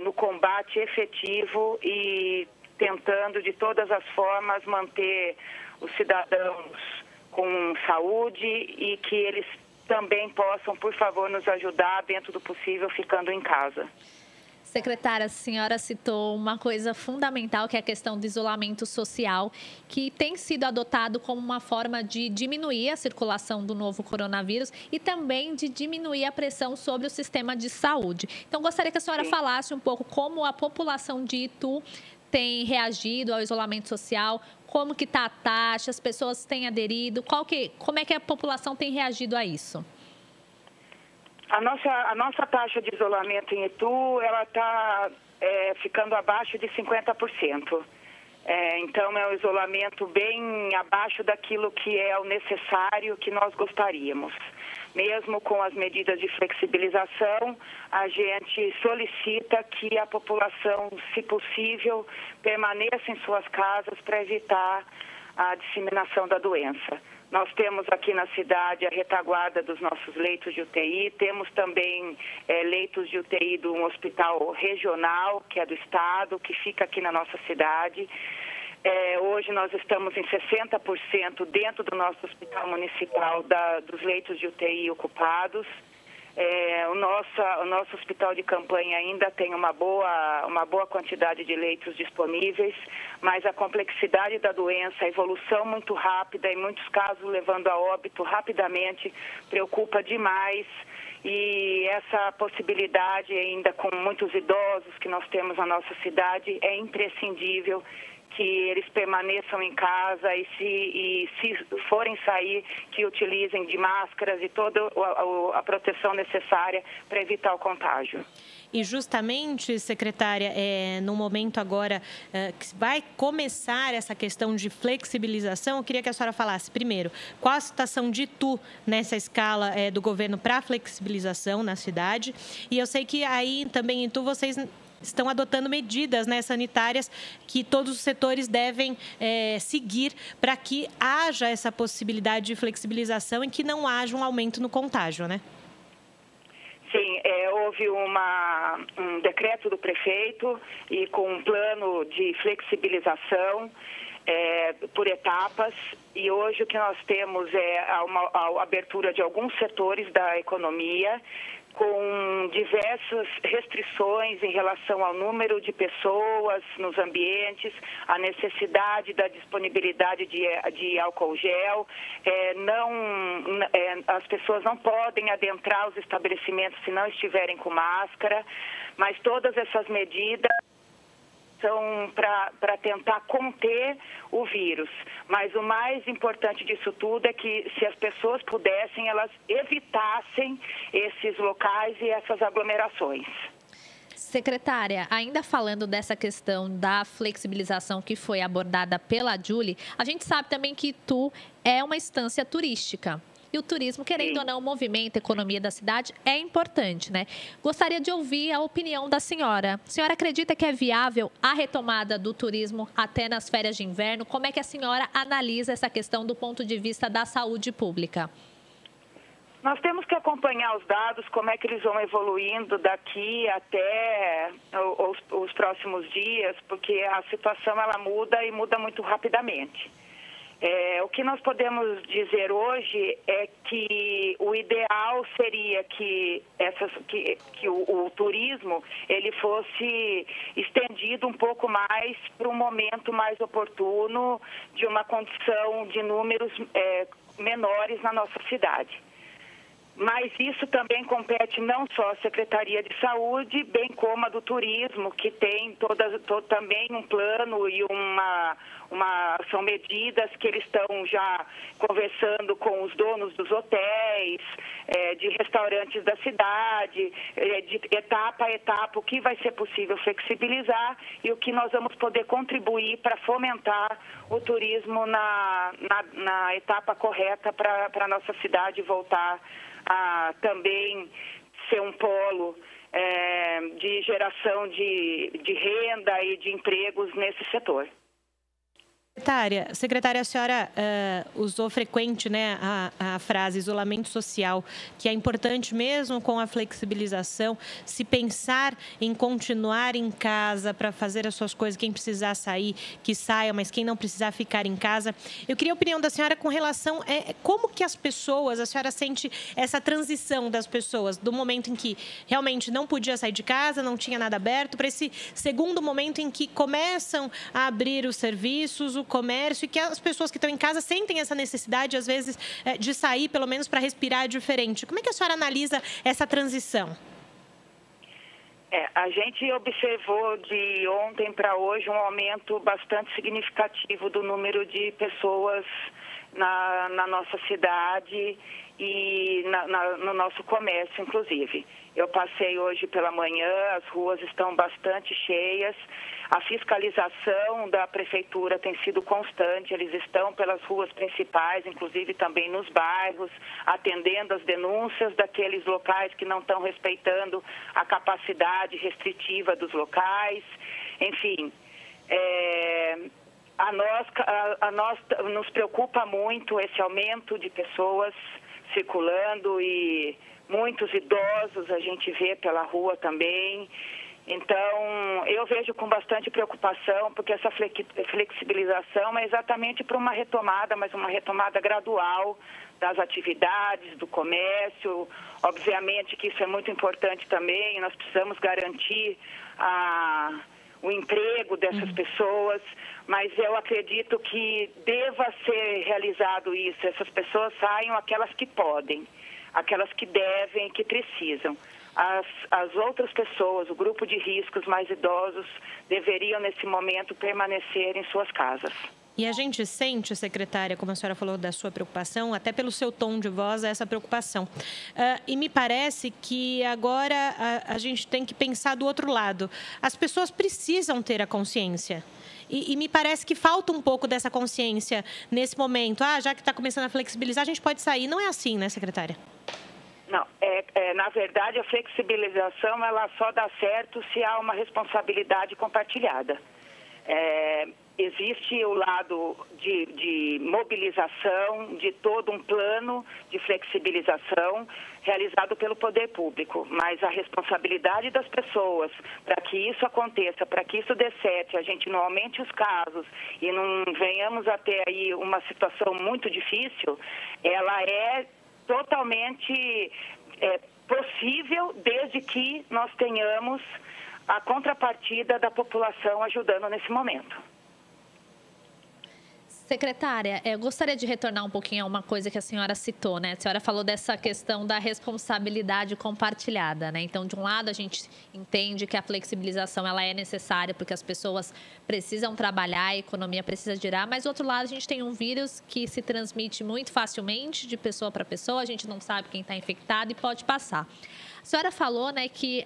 no combate efetivo e tentando de todas as formas manter os cidadãos com saúde e que eles também possam, por favor, nos ajudar dentro do possível, ficando em casa. Secretária, a senhora citou uma coisa fundamental, que é a questão do isolamento social, que tem sido adotado como uma forma de diminuir a circulação do novo coronavírus e também de diminuir a pressão sobre o sistema de saúde. Então, gostaria que a senhora falasse um pouco como a população de Itu tem reagido ao isolamento social, como que está a taxa, as pessoas têm aderido, como é que a população tem reagido a isso? A nossa taxa de isolamento em Itu, ela está ficando abaixo de 50%. Então, é um isolamento bem abaixo daquilo que é o necessário que nós gostaríamos. Mesmo com as medidas de flexibilização, a gente solicita que a população, se possível, permaneça em suas casas para evitar a disseminação da doença. Nós temos aqui na cidade a retaguarda dos nossos leitos de UTI, temos também leitos de UTI de um hospital regional, que é do estado, que fica aqui na nossa cidade. Hoje nós estamos em 60% dentro do nosso hospital municipal dos leitos de UTI ocupados. O nosso hospital de campanha ainda tem uma boa quantidade de leitos disponíveis, mas a complexidade da doença, a evolução muito rápida, em muitos casos levando a óbito rapidamente, preocupa demais. E essa possibilidade ainda com muitos idosos que nós temos na nossa cidade é imprescindível que eles permaneçam em casa e se forem sair, que utilizem de máscaras e toda a proteção necessária para evitar o contágio. E justamente, secretária, no momento agora que vai começar essa questão de flexibilização, eu queria que a senhora falasse, primeiro, qual a situação de Itu nessa escala do governo para flexibilização na cidade. E eu sei que aí também em Itu vocês estão adotando medidas sanitárias que todos os setores devem seguir para que haja essa possibilidade de flexibilização e que não haja um aumento no contágio, né? Sim, houve um decreto do prefeito e com um plano de flexibilização por etapas, e hoje o que nós temos é a abertura de alguns setores da economia, com diversas restrições em relação ao número de pessoas nos ambientes, a necessidade da disponibilidade de álcool gel, as pessoas não podem adentrar os estabelecimentos se não estiverem com máscara, mas todas essas medidas são para tentar conter o vírus. Mas o mais importante disso tudo é que, se as pessoas pudessem, elas evitassem esses locais e essas aglomerações. Secretária, ainda falando dessa questão da flexibilização que foi abordada pela Julie, a gente sabe também que Itu é uma estância turística. E o turismo, querendo ou não, movimenta a economia da cidade, é importante, né? Gostaria de ouvir a opinião da senhora. A senhora acredita que é viável a retomada do turismo até nas férias de inverno? Como é que a senhora analisa essa questão do ponto de vista da saúde pública? Nós temos que acompanhar os dados, como é que eles vão evoluindo daqui até os próximos dias, porque a situação ela muda e muda muito rapidamente. O que nós podemos dizer hoje é que o ideal seria que o turismo ele fosse estendido um pouco mais para um momento mais oportuno de uma condição de números menores na nossa cidade. Mas isso também compete não só à Secretaria de Saúde, bem como a do Turismo, que tem também um plano e são medidas que eles estão já conversando com os donos dos hotéis, de restaurantes da cidade, de etapa a etapa, o que vai ser possível flexibilizar e o que nós vamos poder contribuir para fomentar o turismo na etapa correta para a nossa cidade voltar a também ser um polo de geração de renda e de empregos nesse setor. Secretária, a senhora usou frequente, né, a frase isolamento social, que é importante mesmo com a flexibilização, se pensar em continuar em casa para fazer as suas coisas, quem precisar sair, que saia, mas quem não precisar ficar em casa. Eu queria a opinião da senhora com relação a como que as pessoas, a senhora sente essa transição das pessoas, do momento em que realmente não podia sair de casa, não tinha nada aberto, para esse segundo momento em que começam a abrir os serviços, o comércio, e que as pessoas que estão em casa sentem essa necessidade, às vezes, de sair, pelo menos para respirar diferente. Como é que a senhora analisa essa transição? A gente observou de ontem para hoje um aumento bastante significativo do número de pessoas na nossa cidade e no nosso comércio, inclusive. Eu passei hoje pela manhã, as ruas estão bastante cheias. A fiscalização da prefeitura tem sido constante, eles estão pelas ruas principais, inclusive também nos bairros, atendendo as denúncias daqueles locais que não estão respeitando a capacidade restritiva dos locais. Enfim, a nós nos preocupa muito esse aumento de pessoas circulando e muitos idosos a gente vê pela rua também. Então, eu vejo com bastante preocupação, porque essa flexibilização é exatamente para uma retomada, mas uma retomada gradual das atividades, do comércio. Obviamente que isso é muito importante também, nós precisamos garantir o emprego dessas pessoas, mas eu acredito que deva ser realizado isso. Essas pessoas saiam aquelas que podem, aquelas que devem, que precisam. As outras pessoas, o grupo de riscos mais idosos, deveriam, nesse momento, permanecer em suas casas. E a gente sente, secretária, como a senhora falou da sua preocupação, até pelo seu tom de voz, essa preocupação. E me parece que agora a gente tem que pensar do outro lado. As pessoas precisam ter a consciência. E me parece que falta um pouco dessa consciência nesse momento. Já que está começando a flexibilizar, a gente pode sair. Não é assim, né, secretária? Não, na verdade, a flexibilização ela só dá certo se há uma responsabilidade compartilhada. Existe o lado de mobilização, de todo um plano de flexibilização realizado pelo poder público, mas a responsabilidade das pessoas para que isso aconteça, para que isso dê certo, a gente não aumente os casos e não venhamos a ter aí uma situação muito difícil, ela é totalmente possível desde que nós tenhamos a contrapartida da população ajudando nesse momento. Secretária, eu gostaria de retornar um pouquinho a uma coisa que a senhora citou, né? A senhora falou dessa questão da responsabilidade compartilhada, né? Então, de um lado, a gente entende que a flexibilização ela é necessária porque as pessoas precisam trabalhar, a economia precisa girar, mas, do outro lado, a gente tem um vírus que se transmite muito facilmente de pessoa para pessoa, a gente não sabe quem está infectado e pode passar. A senhora falou, né, que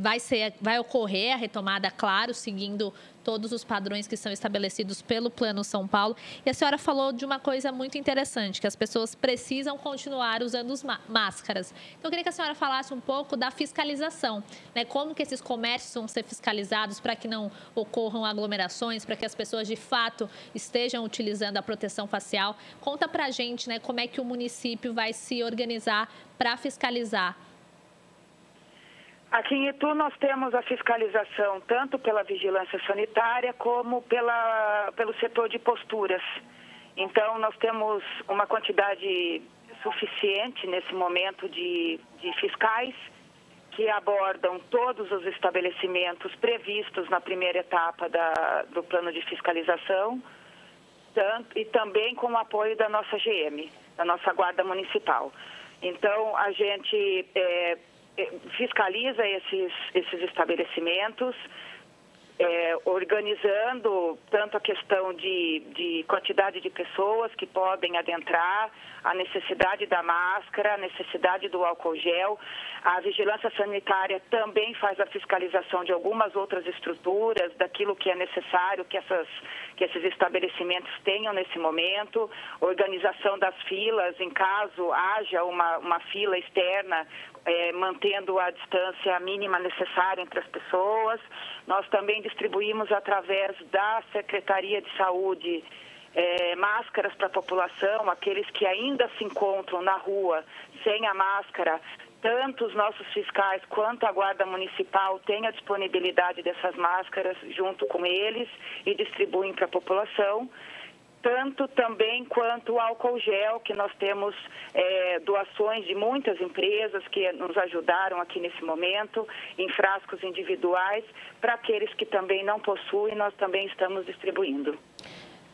vai ocorrer a retomada, claro, seguindo todos os padrões que são estabelecidos pelo Plano São Paulo. E a senhora falou de uma coisa muito interessante, que as pessoas precisam continuar usando máscaras. Então, eu queria que a senhora falasse um pouco da fiscalização, né? Como que esses comércios vão ser fiscalizados para que não ocorram aglomerações, para que as pessoas, de fato, estejam utilizando a proteção facial. Conta para a gente, né, como é que o município vai se organizar para fiscalizar. Aqui em Itu nós temos a fiscalização tanto pela vigilância sanitária como pelo setor de posturas. Então nós temos uma quantidade suficiente nesse momento de fiscais que abordam todos os estabelecimentos previstos na primeira etapa do plano de fiscalização e também com o apoio da nossa GM, da nossa Guarda Municipal. Então a gente fiscaliza esses estabelecimentos, organizando tanto a questão de quantidade de pessoas que podem adentrar, a necessidade da máscara, a necessidade do álcool gel. A vigilância sanitária também faz a fiscalização de algumas outras estruturas, daquilo que é necessário que esses estabelecimentos tenham nesse momento, organização das filas, em caso haja uma fila externa, mantendo a distância mínima necessária entre as pessoas. Nós também distribuímos através da Secretaria de Saúde máscaras para a população, aqueles que ainda se encontram na rua sem a máscara. Tanto os nossos fiscais quanto a Guarda Municipal têm a disponibilidade dessas máscaras junto com eles e distribuem para a população. Tanto também quanto o álcool gel, que nós temos doações de muitas empresas que nos ajudaram aqui nesse momento, em frascos individuais, para aqueles que também não possuem, nós também estamos distribuindo.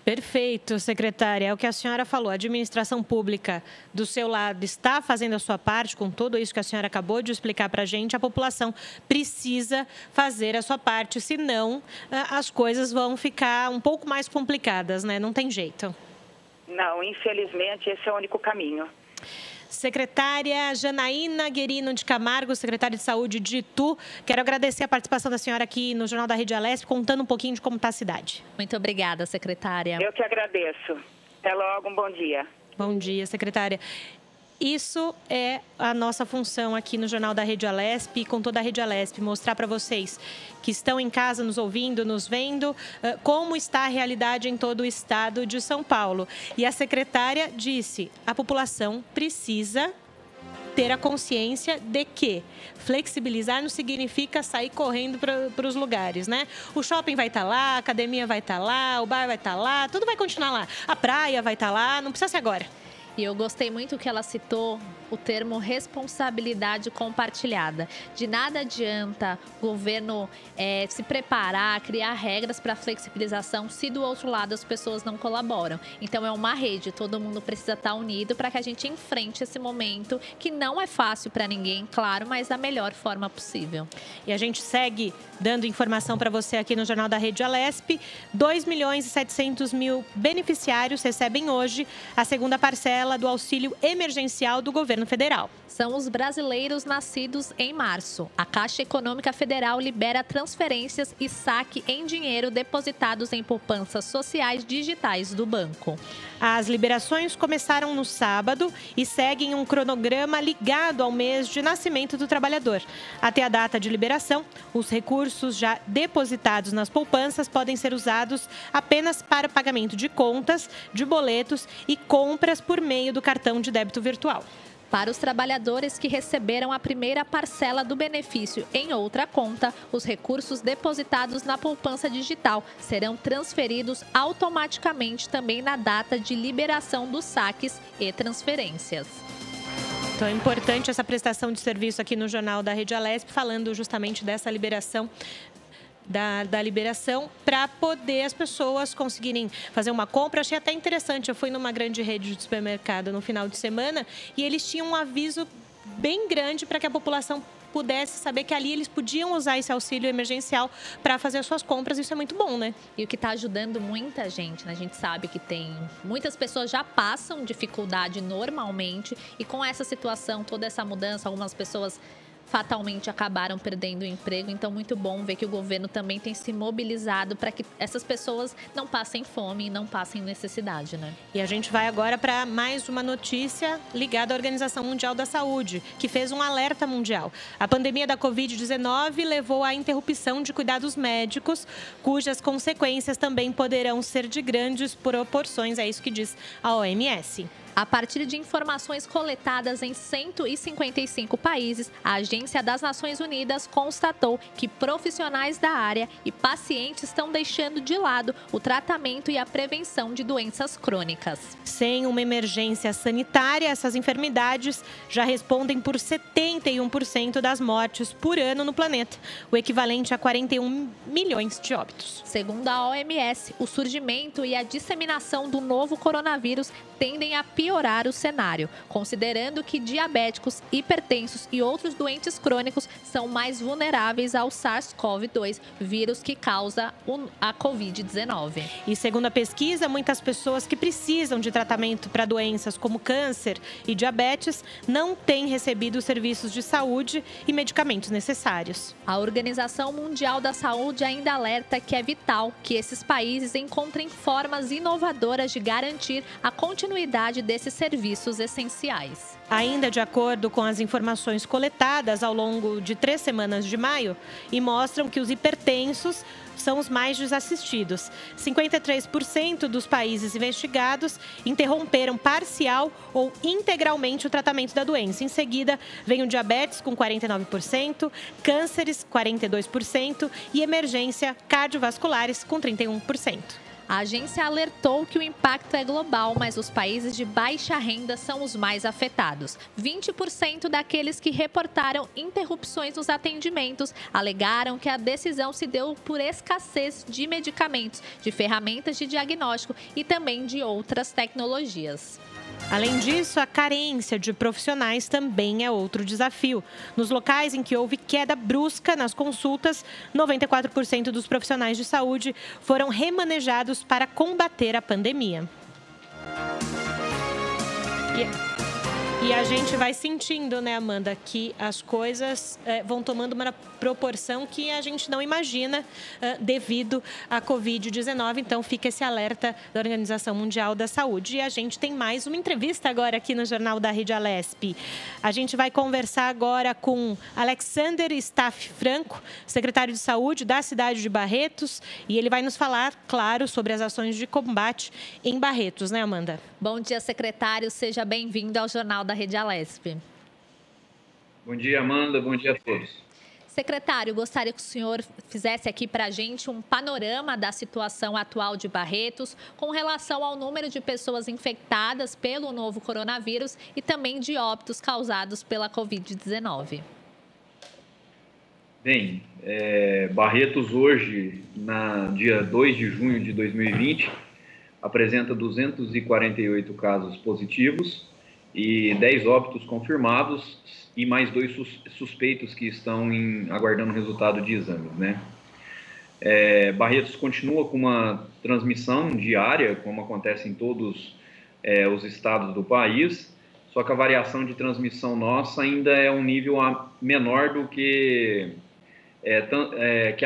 Perfeito, secretária. É o que a senhora falou. A administração pública do seu lado está fazendo a sua parte com tudo isso que a senhora acabou de explicar para a gente. A população precisa fazer a sua parte, senão as coisas vão ficar um pouco mais complicadas, né? Não tem jeito. Não, infelizmente, esse é o único caminho. Secretária Janaína Guerino de Camargo, secretária de Saúde de Itu. Quero agradecer a participação da senhora aqui no Jornal da Rede Alesp, contando um pouquinho de como está a cidade. Muito obrigada, secretária. Eu que agradeço. Até logo, um bom dia. Bom dia, secretária. Isso é a nossa função aqui no Jornal da Rede Alesp e com toda a Rede Alesp, mostrar para vocês que estão em casa nos ouvindo, nos vendo, como está a realidade em todo o estado de São Paulo. E a secretária disse, a população precisa ter a consciência de que flexibilizar não significa sair correndo para os lugares, né? O shopping vai estar lá, a academia vai estar lá, o bar vai estar lá, tudo vai continuar lá. A praia vai estar lá, não precisa ser agora. E eu gostei muito que ela citou o termo responsabilidade compartilhada. De nada adianta o governo se preparar, criar regras para flexibilização se do outro lado as pessoas não colaboram. Então é uma rede, todo mundo precisa estar unido para que a gente enfrente esse momento que não é fácil para ninguém, claro, mas da melhor forma possível. E a gente segue dando informação para você aqui no Jornal da Rede Alesp. 2.700.000 beneficiários recebem hoje a segunda parcela do auxílio emergencial do governo federal. São os brasileiros nascidos em março. A Caixa Econômica Federal libera transferências e saque em dinheiro depositados em poupanças sociais digitais do banco. As liberações começaram no sábado e seguem um cronograma ligado ao mês de nascimento do trabalhador. Até a data de liberação, os recursos já depositados nas poupanças podem ser usados apenas para pagamento de contas, de boletos e compras por meio do cartão de débito virtual. Para os trabalhadores que receberam a primeira parcela do benefício em outra conta, os recursos depositados na poupança digital serão transferidos automaticamente também na data de liberação dos saques e transferências. Então é importante essa prestação de serviço aqui no Jornal da Rede Alesp, falando justamente dessa liberação. Da liberação para poder as pessoas conseguirem fazer uma compra. Achei até interessante, eu fui numa grande rede de supermercado no final de semana e eles tinham um aviso bem grande para que a população pudesse saber que ali eles podiam usar esse auxílio emergencial para fazer as suas compras. Isso é muito bom, né? E o que está ajudando muita gente, né? A gente sabe que muitas pessoas já passam dificuldade normalmente e com essa situação, toda essa mudança, algumas pessoas fatalmente acabaram perdendo o emprego. Então, muito bom ver que o governo também tem se mobilizado para que essas pessoas não passem fome e não passem necessidade, né? E a gente vai agora para mais uma notícia ligada à Organização Mundial da Saúde, que fez um alerta mundial. A pandemia da Covid-19 levou à interrupção de cuidados médicos, cujas consequências também poderão ser de grandes proporções, é isso que diz a OMS. A partir de informações coletadas em 155 países, a Agência das Nações Unidas constatou que profissionais da área e pacientes estão deixando de lado o tratamento e a prevenção de doenças crônicas. Sem uma emergência sanitária, essas enfermidades já respondem por 71% das mortes por ano no planeta, o equivalente a 41 milhões de óbitos. Segundo a OMS, o surgimento e a disseminação do novo coronavírus tendem a piorar piorar o cenário, considerando que diabéticos, hipertensos e outros doentes crônicos são mais vulneráveis ao SARS-CoV-2, vírus que causa a Covid-19. E segundo a pesquisa, muitas pessoas que precisam de tratamento para doenças como câncer e diabetes não têm recebido os serviços de saúde e medicamentos necessários. A Organização Mundial da Saúde ainda alerta que é vital que esses países encontrem formas inovadoras de garantir a continuidade desses serviços essenciais. Ainda de acordo com as informações coletadas ao longo de 3 semanas de maio, e mostram que os hipertensos são os mais desassistidos. 53% dos países investigados interromperam parcial ou integralmente o tratamento da doença. Em seguida, vem o diabetes, com 49%, cânceres, 42% e emergência cardiovasculares, com 31%. A agência alertou que o impacto é global, mas os países de baixa renda são os mais afetados. 20% daqueles que reportaram interrupções nos atendimentos alegaram que a decisão se deu por escassez de medicamentos, de ferramentas de diagnóstico e também de outras tecnologias. Além disso, a carência de profissionais também é outro desafio. Nos locais em que houve queda brusca nas consultas, 94% dos profissionais de saúde foram remanejados para combater a pandemia. E a gente vai sentindo, né, Amanda, que as coisas vão tomando uma proporção que a gente não imagina devido à Covid-19. Então, fica esse alerta da Organização Mundial da Saúde. E a gente tem mais uma entrevista agora aqui no Jornal da Rede Alesp. A gente vai conversar agora com Alexander Staff Franco, secretário de Saúde da cidade de Barretos. E ele vai nos falar, claro, sobre as ações de combate em Barretos, né, Amanda? Bom dia, secretário. Seja bem-vindo ao Jornal da Rede Alesp. Bom dia, Amanda. Bom dia a todos. Secretário, gostaria que o senhor fizesse aqui para a gente um panorama da situação atual de Barretos com relação ao número de pessoas infectadas pelo novo coronavírus e também de óbitos causados pela Covid-19. Bem, Barretos hoje, dia 2 de junho de 2020, apresenta 248 casos positivos e 10 óbitos confirmados e mais 2 suspeitos que estão aguardando resultado de exames, né? Barretos continua com uma transmissão diária, como acontece em todos os estados do país, só que a variação de transmissão nossa ainda é um nível menor do que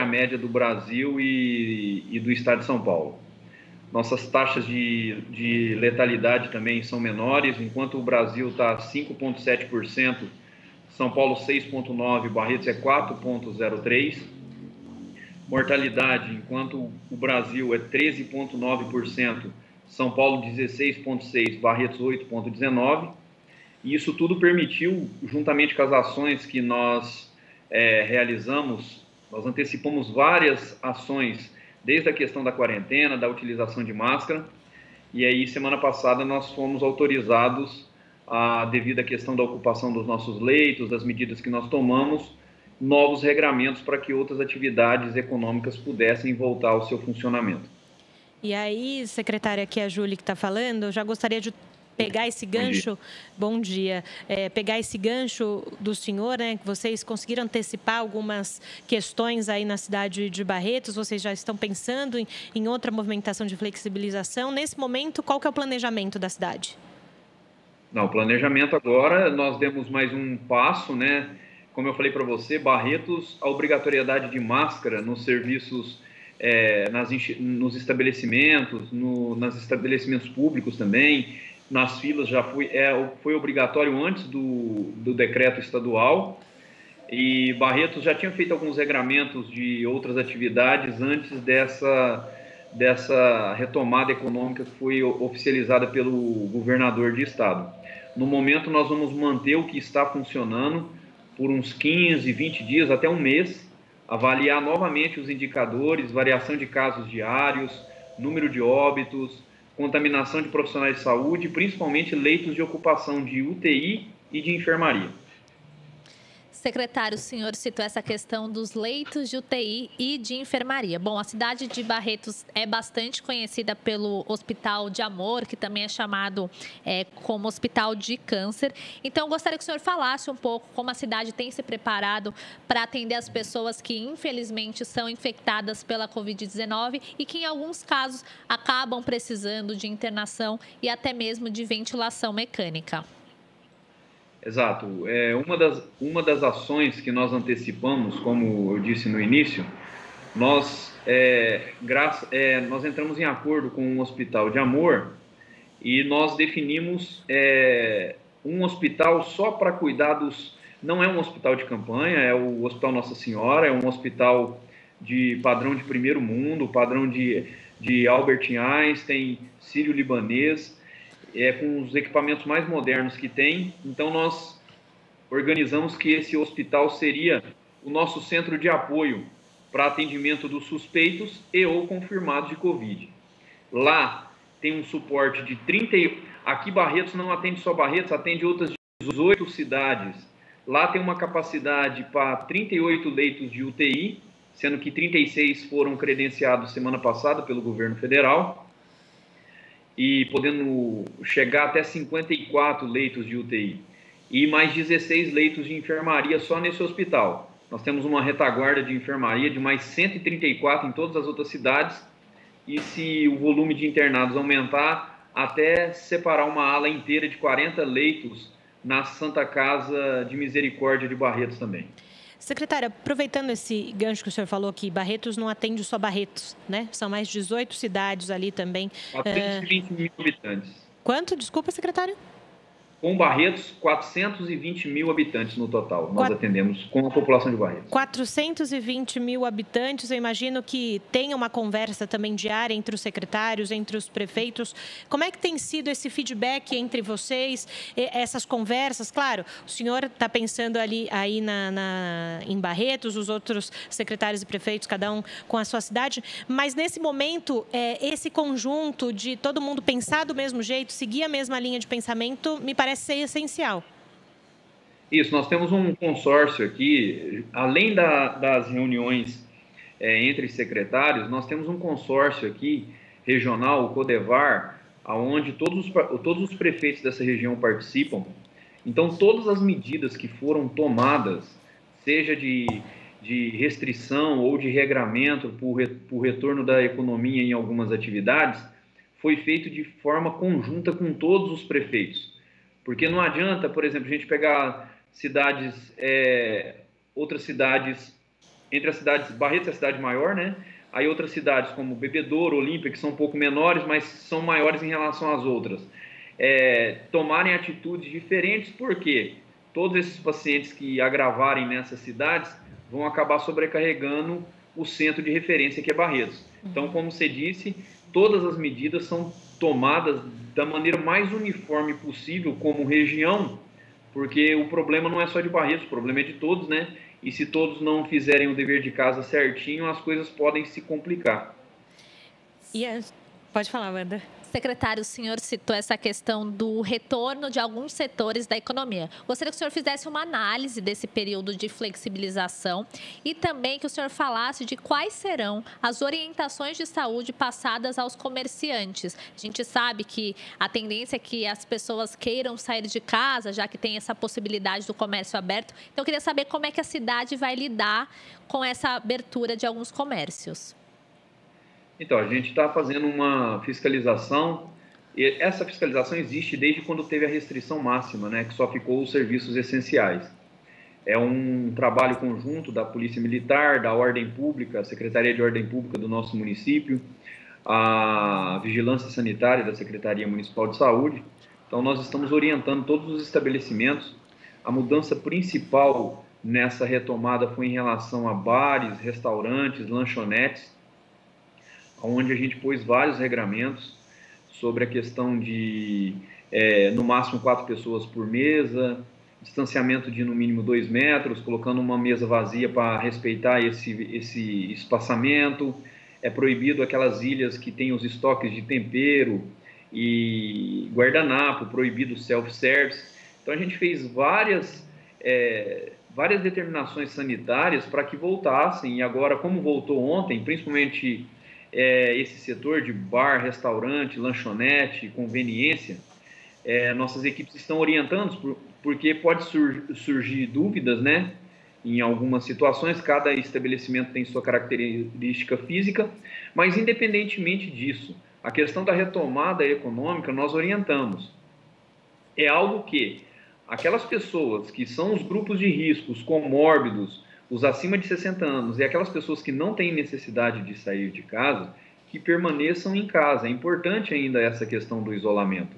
a média do Brasil e do estado de São Paulo. Nossas taxas de letalidade também são menores, enquanto o Brasil está 5,7%, São Paulo 6,9%, Barretos é 4,03%. Mortalidade, enquanto o Brasil é 13,9%, São Paulo 16,6%, Barretos 8,19%. E isso tudo permitiu, juntamente com as ações que nós realizamos, nós antecipamos várias ações, desde a questão da quarentena, da utilização de máscara, e aí semana passada nós fomos autorizados, devido à questão da ocupação dos nossos leitos, das medidas que nós tomamos, novos regramentos para que outras atividades econômicas pudessem voltar ao seu funcionamento. E aí, secretária, aqui é a Júlia que está falando, eu já gostaria de pegar esse gancho, bom dia, pegar esse gancho do senhor, né, que vocês conseguiram antecipar algumas questões aí na cidade de Barretos, vocês já estão pensando em outra movimentação de flexibilização. Nesse momento, qual que é o planejamento da cidade? Não, o planejamento agora, nós demos mais um passo, né, como eu falei para você, Barretos, a obrigatoriedade de máscara nos serviços, nos estabelecimentos, nos estabelecimentos públicos também, nas filas já foi obrigatório antes do decreto estadual, e Barretos já tinha feito alguns regramentos de outras atividades antes dessa retomada econômica que foi oficializada pelo governador de estado. No momento, nós vamos manter o que está funcionando por uns 15, 20 dias, até um mês, avaliar novamente os indicadores, variação de casos diários, número de óbitos, contaminação de profissionais de saúde, principalmente leitos de ocupação de UTI e de enfermaria. Secretário, o senhor citou essa questão dos leitos de UTI e de enfermaria. Bom, a cidade de Barretos é bastante conhecida pelo Hospital de Amor, que também é chamado como Hospital de Câncer. Então, eu gostaria que o senhor falasse um pouco como a cidade tem se preparado para atender as pessoas que, infelizmente, são infectadas pela Covid-19 e que, em alguns casos, acabam precisando de internação e até mesmo de ventilação mecânica. Exato. Uma das ações que nós antecipamos, como eu disse no início, nós entramos em acordo com o Hospital de Amor e nós definimos um hospital só para cuidar dos... Não é um hospital de campanha, é o Hospital Nossa Senhora, é um hospital de padrão de primeiro mundo, padrão de Albert Einstein, sírio-libanês, com os equipamentos mais modernos que tem. Então, nós organizamos que esse hospital seria o nosso centro de apoio para atendimento dos suspeitos e ou confirmados de Covid. Lá tem um suporte de 30... Aqui Barretos não atende só Barretos, atende outras 18 cidades. Lá tem uma capacidade para 38 leitos de UTI, sendo que 36 foram credenciados semana passada pelo governo federal, e podendo chegar até 54 leitos de UTI e mais 16 leitos de enfermaria só nesse hospital. Nós temos uma retaguarda de enfermaria de mais 134 em todas as outras cidades e, se o volume de internados aumentar, até separar uma ala inteira de 40 leitos na Santa Casa de Misericórdia de Barretos também. Secretária, aproveitando esse gancho que o senhor falou que Barretos não atende só Barretos, né? São mais 18 cidades ali também. 420 mil habitantes. Quanto? Desculpa, secretário. Com Barretos, 420 mil habitantes no total. Nós atendemos com a população de Barretos. 420 mil habitantes. Eu imagino que tem uma conversa também diária entre os secretários, entre os prefeitos. Como é que tem sido esse feedback entre vocês, essas conversas? Claro, o senhor está pensando aí em Barretos, os outros secretários e prefeitos, cada um com a sua cidade. Mas, nesse momento, esse conjunto de todo mundo pensar do mesmo jeito, seguir a mesma linha de pensamento, me parece ser essencial. Isso, nós temos um consórcio aqui, além das reuniões entre secretários, nós temos um consórcio aqui, regional, o CODEVAR, onde todos os prefeitos dessa região participam. Então, todas as medidas que foram tomadas, seja de restrição ou de regramento por retorno da economia em algumas atividades, foi feito de forma conjunta com todos os prefeitos. Porque não adianta, por exemplo, a gente pegar cidades, outras cidades, entre as cidades, Barretos é a cidade maior, né? Aí outras cidades como Bebedouro, Olímpia, que são um pouco menores, mas são maiores em relação às outras, tomarem atitudes diferentes, porque todos esses pacientes que agravarem nessas cidades vão acabar sobrecarregando o centro de referência, que é Barretos. Então, como você disse, todas as medidas são tomadas da maneira mais uniforme possível como região, porque o problema não é só de Barretos, o problema é de todos, né? E se todos não fizerem o dever de casa certinho, as coisas podem se complicar. Pode falar, Wanda. Secretário, o senhor citou essa questão do retorno de alguns setores da economia. Gostaria que o senhor fizesse uma análise desse período de flexibilização e também que o senhor falasse de quais serão as orientações de saúde passadas aos comerciantes. A gente sabe que a tendência é que as pessoas queiram sair de casa, já que tem essa possibilidade do comércio aberto. Então, eu queria saber como é que a cidade vai lidar com essa abertura de alguns comércios. Então, a gente está fazendo uma fiscalização, e essa fiscalização existe desde quando teve a restrição máxima, né, que só ficou os serviços essenciais. É um trabalho conjunto da Polícia Militar, da Ordem Pública, a Secretaria de Ordem Pública do nosso município, a Vigilância Sanitária da Secretaria Municipal de Saúde. Então, nós estamos orientando todos os estabelecimentos. A mudança principal nessa retomada foi em relação a bares, restaurantes, lanchonetes, onde a gente pôs vários regramentos sobre a questão de, no máximo, 4 pessoas por mesa, distanciamento de, no mínimo, 2 metros, colocando uma mesa vazia para respeitar esse espaçamento. É proibido aquelas ilhas que têm os estoques de tempero e guardanapo, proibido self-service. Então, a gente fez várias várias determinações sanitárias para que voltassem, e agora, como voltou ontem, principalmente esse setor de bar, restaurante, lanchonete, conveniência, nossas equipes estão orientando, porque pode surgir dúvidas, né? Em algumas situações, cada estabelecimento tem sua característica física, mas independentemente disso, a questão da retomada econômica nós orientamos. É algo que aquelas pessoas que são os grupos de risco, os comórbidos, os acima de 60 anos e aquelas pessoas que não têm necessidade de sair de casa, que permaneçam em casa. É importante ainda essa questão do isolamento.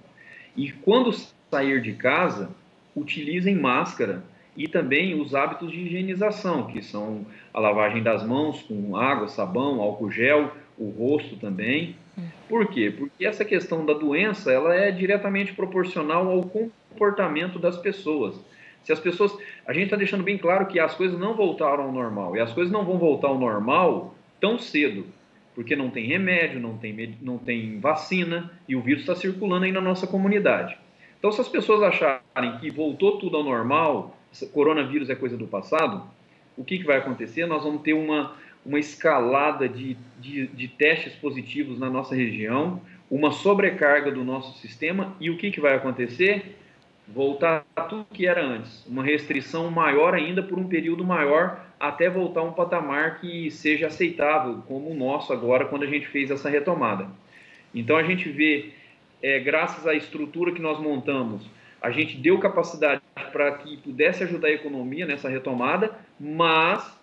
E quando sair de casa, utilizem máscara e também os hábitos de higienização, que são a lavagem das mãos com água, sabão, álcool gel, o rosto também. Por quê? Porque essa questão da doença, ela é diretamente proporcional ao comportamento das pessoas. Se as pessoas... A gente está deixando bem claro que as coisas não voltaram ao normal, e as coisas não vão voltar ao normal tão cedo, porque não tem remédio, não tem vacina, e o vírus está circulando aí na nossa comunidade. Então, se as pessoas acharem que voltou tudo ao normal, coronavírus é coisa do passado, o que vai acontecer? Nós vamos ter uma escalada de testes positivos na nossa região, uma sobrecarga do nosso sistema, e o que vai acontecer? Voltar a tudo que era antes, uma restrição maior ainda por um período maior, até voltar a um patamar que seja aceitável, como o nosso agora, quando a gente fez essa retomada. Então, a gente vê, graças à estrutura que nós montamos, a gente deu capacidade para que pudesse ajudar a economia nessa retomada, mas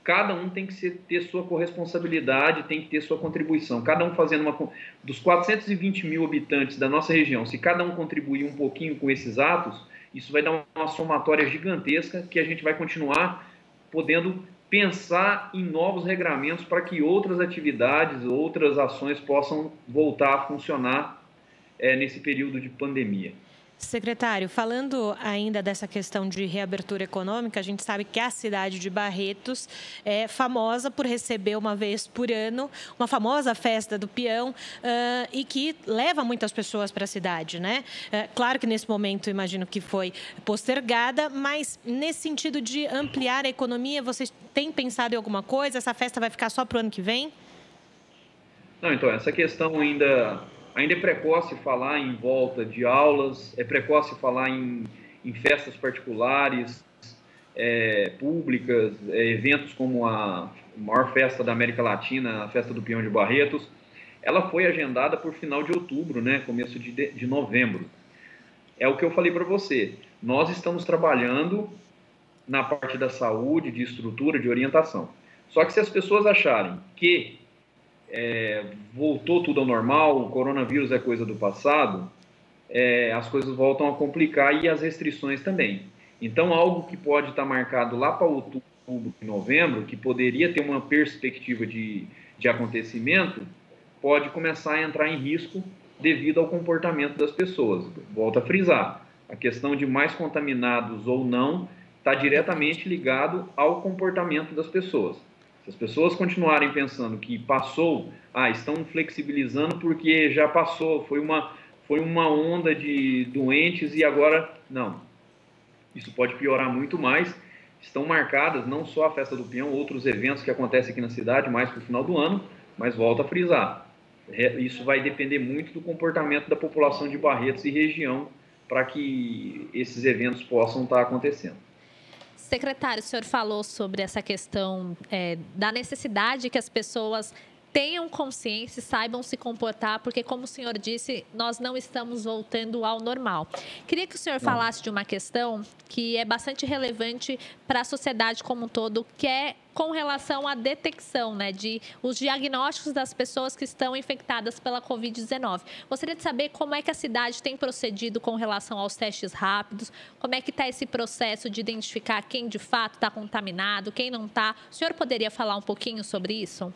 cada um tem que ter sua corresponsabilidade, tem que ter sua contribuição. Cada um fazendo dos 420 mil habitantes da nossa região, se cada um contribuir um pouquinho com esses atos, isso vai dar uma somatória gigantesca que a gente vai continuar podendo pensar em novos regramentos para que outras atividades, outras ações possam voltar a funcionar nesse período de pandemia. Secretário, falando ainda dessa questão de reabertura econômica, a gente sabe que a cidade de Barretos é famosa por receber uma vez por ano uma famosa festa do peão e que leva muitas pessoas para a cidade, né? Claro que nesse momento imagino que foi postergada, mas nesse sentido de ampliar a economia, vocês têm pensado em alguma coisa? Essa festa vai ficar só para o ano que vem? Não, então, essa questão ainda é precoce falar em volta de aulas, é precoce falar em festas particulares, públicas, eventos como a maior festa da América Latina, a Festa do Peão de Barretos. Ela foi agendada por final de outubro, né, começo de novembro. É o que eu falei para você. Nós estamos trabalhando na parte da saúde, de estrutura, de orientação. Só que se as pessoas acharem que voltou tudo ao normal, o coronavírus é coisa do passado, as coisas voltam a complicar e as restrições também. Então, algo que pode estar marcado lá para outubro e novembro, que poderia ter uma perspectiva de acontecimento, pode começar a entrar em risco devido ao comportamento das pessoas. Volto a frisar, a questão de mais contaminados ou não está diretamente ligado ao comportamento das pessoas. Se as pessoas continuarem pensando que passou, estão flexibilizando porque já passou, foi uma onda de doentes e agora não. Isso pode piorar muito mais. Estão marcadas não só a Festa do Peão, outros eventos que acontecem aqui na cidade, mais para o final do ano, mas volto a frisar. Isso vai depender muito do comportamento da população de Barretos e região para que esses eventos possam estar acontecendo. Secretário, o senhor falou sobre essa questão da necessidade que as pessoas tenham consciência e saibam se comportar, porque, como o senhor disse, nós não estamos voltando ao normal. Queria que o senhor falasse de uma questão que é bastante relevante para a sociedade como um todo, que é com relação à detecção, né, de os diagnósticos das pessoas que estão infectadas pela Covid-19. Gostaria de saber como é que a cidade tem procedido com relação aos testes rápidos, como é que está esse processo de identificar quem de fato está contaminado, quem não está. O senhor poderia falar um pouquinho sobre isso?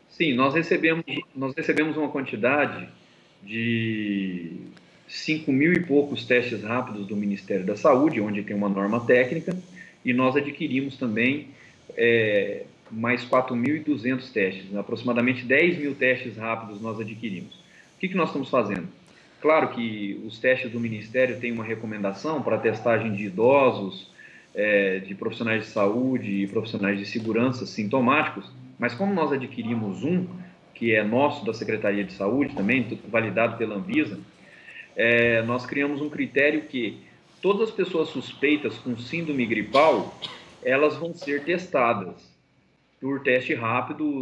Sim, nós recebemos uma quantidade de 5.000 e poucos testes rápidos do Ministério da Saúde, onde tem uma norma técnica, e nós adquirimos também mais 4.200 testes, aproximadamente 10.000 testes rápidos nós adquirimos. O que nós estamos fazendo? Claro que os testes do Ministério têm uma recomendação para testagem de idosos, de profissionais de saúde e profissionais de segurança sintomáticos, mas como nós adquirimos um, que é nosso, da Secretaria de Saúde também, validado pela Anvisa, nós criamos um critério que todas as pessoas suspeitas com síndrome gripal, elas vão ser testadas por teste rápido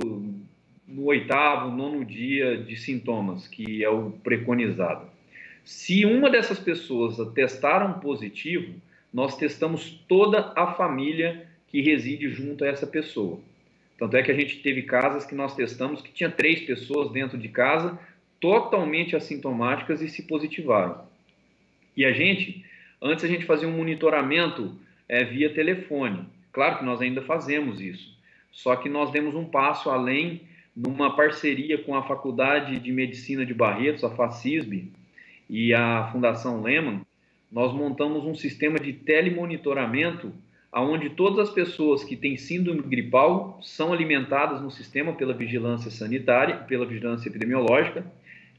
no 8º, 9º dia de sintomas, que é o preconizado. Se uma dessas pessoas testaram positivo, nós testamos toda a família que reside junto a essa pessoa. Tanto é que a gente teve casas que nós testamos que tinha 3 pessoas dentro de casa totalmente assintomáticas e se positivaram. E antes a gente fazia um monitoramento via telefone. Claro que nós ainda fazemos isso, só que nós demos um passo além numa parceria com a Faculdade de Medicina de Barretos, a FACISB, e a Fundação Lehman. Nós montamos um sistema de telemonitoramento onde todas as pessoas que têm síndrome gripal são alimentadas no sistema pela vigilância sanitária, pela vigilância epidemiológica.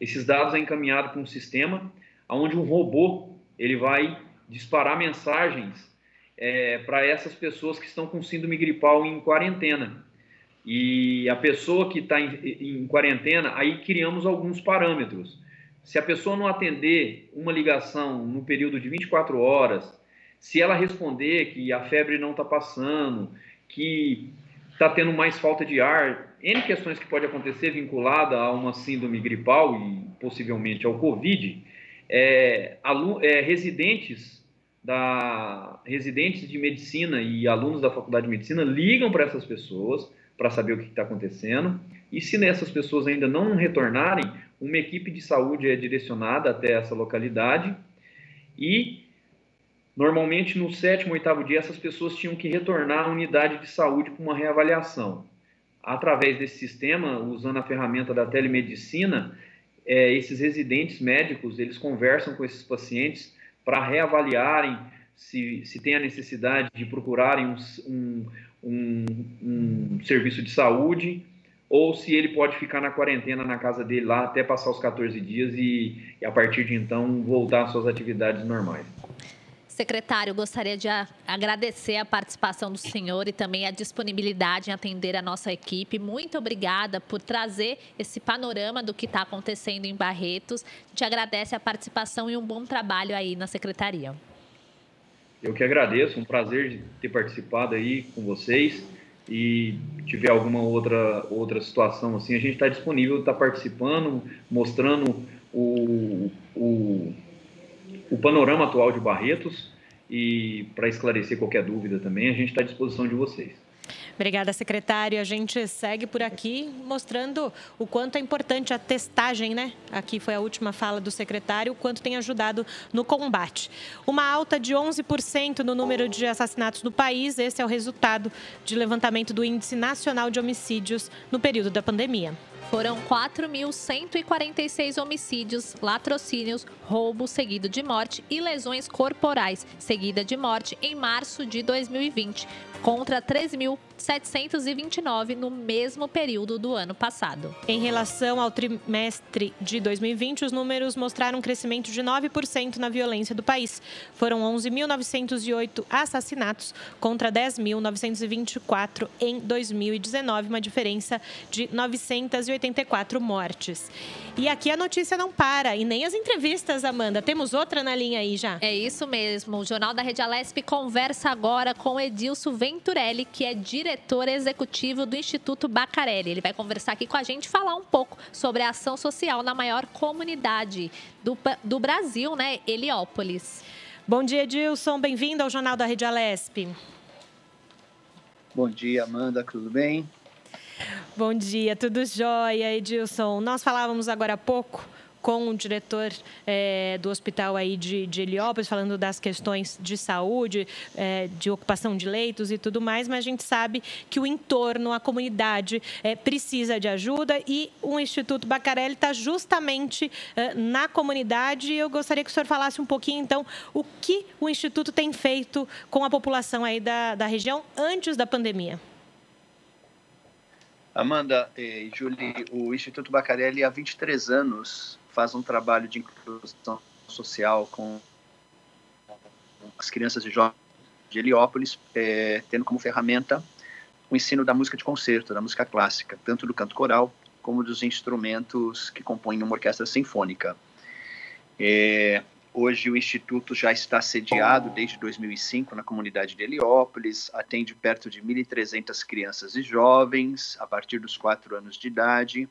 Esses dados são encaminhados para um sistema onde um robô ele vai disparar mensagens para essas pessoas que estão com síndrome gripal em quarentena. E a pessoa que está em quarentena, aí criamos alguns parâmetros. Se a pessoa não atender uma ligação no período de 24 horas, se ela responder que a febre não está passando, que está tendo mais falta de ar, N questões que pode acontecer vinculada a uma síndrome gripal e possivelmente ao Covid, residentes de medicina e alunos da Faculdade de Medicina ligam para essas pessoas para saber o que está acontecendo, e se essas pessoas ainda não retornarem, uma equipe de saúde é direcionada até essa localidade e, normalmente, no 7º, 8º dia, essas pessoas tinham que retornar à unidade de saúde para uma reavaliação. Através desse sistema, usando a ferramenta da telemedicina, esses residentes médicos, eles conversam com esses pacientes para reavaliarem se tem a necessidade de procurarem um serviço de saúde, ou se ele pode ficar na quarentena na casa dele lá até passar os 14 dias e a partir de então voltar às suas atividades normais. Secretário, gostaria de agradecer a participação do senhor e também a disponibilidade em atender a nossa equipe. Muito obrigada por trazer esse panorama do que está acontecendo em Barretos. A gente agradece a participação e um bom trabalho aí na Secretaria. Eu que agradeço, um prazer de ter participado aí com vocês. E tiver alguma outra situação assim, a gente está disponível, está participando, mostrando o panorama atual de Barretos, e para esclarecer qualquer dúvida também, a gente está à disposição de vocês. Obrigada, secretário. A gente segue por aqui mostrando o quanto é importante a testagem, né? Aqui foi a última fala do secretário, o quanto tem ajudado no combate. Uma alta de 11% no número de assassinatos no país. Esse é o resultado de levantamento do Índice Nacional de Homicídios no período da pandemia. Foram 4.146 homicídios, latrocínios, roubo seguido de morte e lesões corporais seguida de morte em março de 2020, contra 3.729 no mesmo período do ano passado. Em relação ao trimestre de 2020, os números mostraram um crescimento de 9% na violência do país. Foram 11.908 assassinatos contra 10.924 em 2019, uma diferença de 984 mortes. E aqui a notícia não para, e nem as entrevistas, Amanda. Temos outra na linha aí já. É isso mesmo. O Jornal da Rede Alesp conversa agora com Edilson Venturelli, que é diretor executivo do Instituto Bacarelli. Ele vai conversar aqui com a gente e falar um pouco sobre a ação social na maior comunidade do Brasil, né? Heliópolis. Bom dia, Edilson. Bem-vindo ao Jornal da Rede Alesp. Bom dia, Amanda. Tudo bem? Bom dia, tudo jóia, Edilson. Nós falávamos agora há pouco com o diretor do hospital aí de Heliópolis, falando das questões de saúde, de ocupação de leitos e tudo mais, mas a gente sabe que o entorno, a comunidade precisa de ajuda e o Instituto Bacarelli está justamente na comunidade. Eu gostaria que o senhor falasse um pouquinho, então, o que o Instituto tem feito com a população aí da região antes da pandemia. Amanda e Julie, o Instituto Bacarelli há 23 anos faz um trabalho de inclusão social com as crianças e jovens de Heliópolis, tendo como ferramenta o ensino da música de concerto, da música clássica, tanto do canto coral como dos instrumentos que compõem uma orquestra sinfônica. Hoje o Instituto já está sediado desde 2005 na comunidade de Heliópolis, atende perto de 1.300 crianças e jovens a partir dos 4 anos de idade.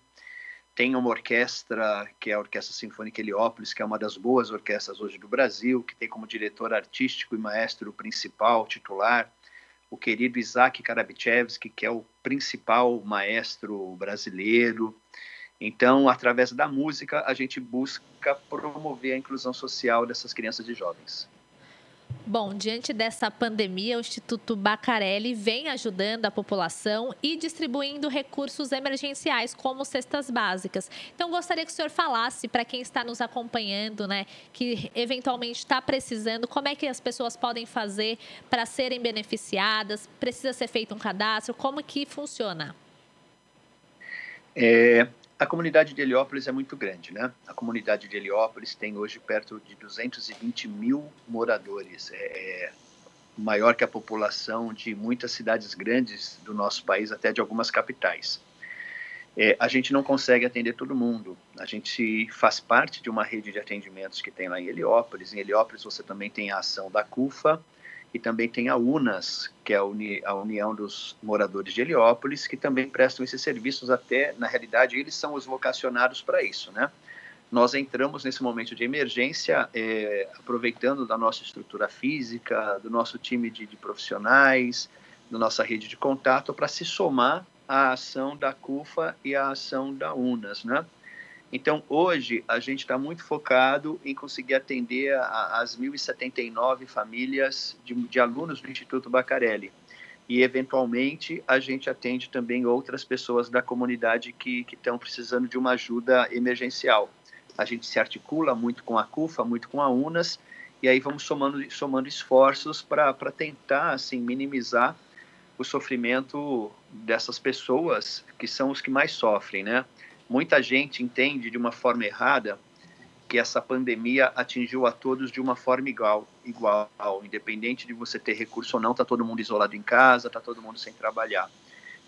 Tem uma orquestra, que é a Orquestra Sinfônica Heliópolis, que é uma das boas orquestras hoje do Brasil, que tem como diretor artístico e maestro principal, titular, o querido Isaac Karabichevski, que é o principal maestro brasileiro. Então, através da música, a gente busca promover a inclusão social dessas crianças e jovens. Bom, diante dessa pandemia, o Instituto Bacarelli vem ajudando a população e distribuindo recursos emergenciais, como cestas básicas. Então, gostaria que o senhor falasse para quem está nos acompanhando, né, que eventualmente está precisando, como é que as pessoas podem fazer para serem beneficiadas? Precisa ser feito um cadastro? Como que funciona? A comunidade de Heliópolis é muito grande, né? A comunidade de Heliópolis tem hoje perto de 220 mil moradores. É maior que a população de muitas cidades grandes do nosso país, até de algumas capitais. A gente não consegue atender todo mundo. A gente faz parte de uma rede de atendimentos que tem lá em Heliópolis. Em Heliópolis você também tem a ação da CUFA, e também tem a UNAS, que é a União dos Moradores de Heliópolis, que também prestam esses serviços até, na realidade, eles são os vocacionados para isso, né? Nós entramos nesse momento de emergência, aproveitando da nossa estrutura física, do nosso time de profissionais, da nossa rede de contato, para se somar à ação da CUFA e à ação da UNAS, né? Então, hoje, a gente está muito focado em conseguir atender as 1.079 famílias de alunos do Instituto Bacarelli. E, eventualmente, a gente atende também outras pessoas da comunidade que estão precisando de uma ajuda emergencial. A gente se articula muito com a CUFA, muito com a UNAS, e aí vamos somando esforços para tentar assim, minimizar o sofrimento dessas pessoas, que são os que mais sofrem, né? Muita gente entende de uma forma errada que essa pandemia atingiu a todos de uma forma igual. Independente de você ter recurso ou não, está todo mundo isolado em casa, está todo mundo sem trabalhar.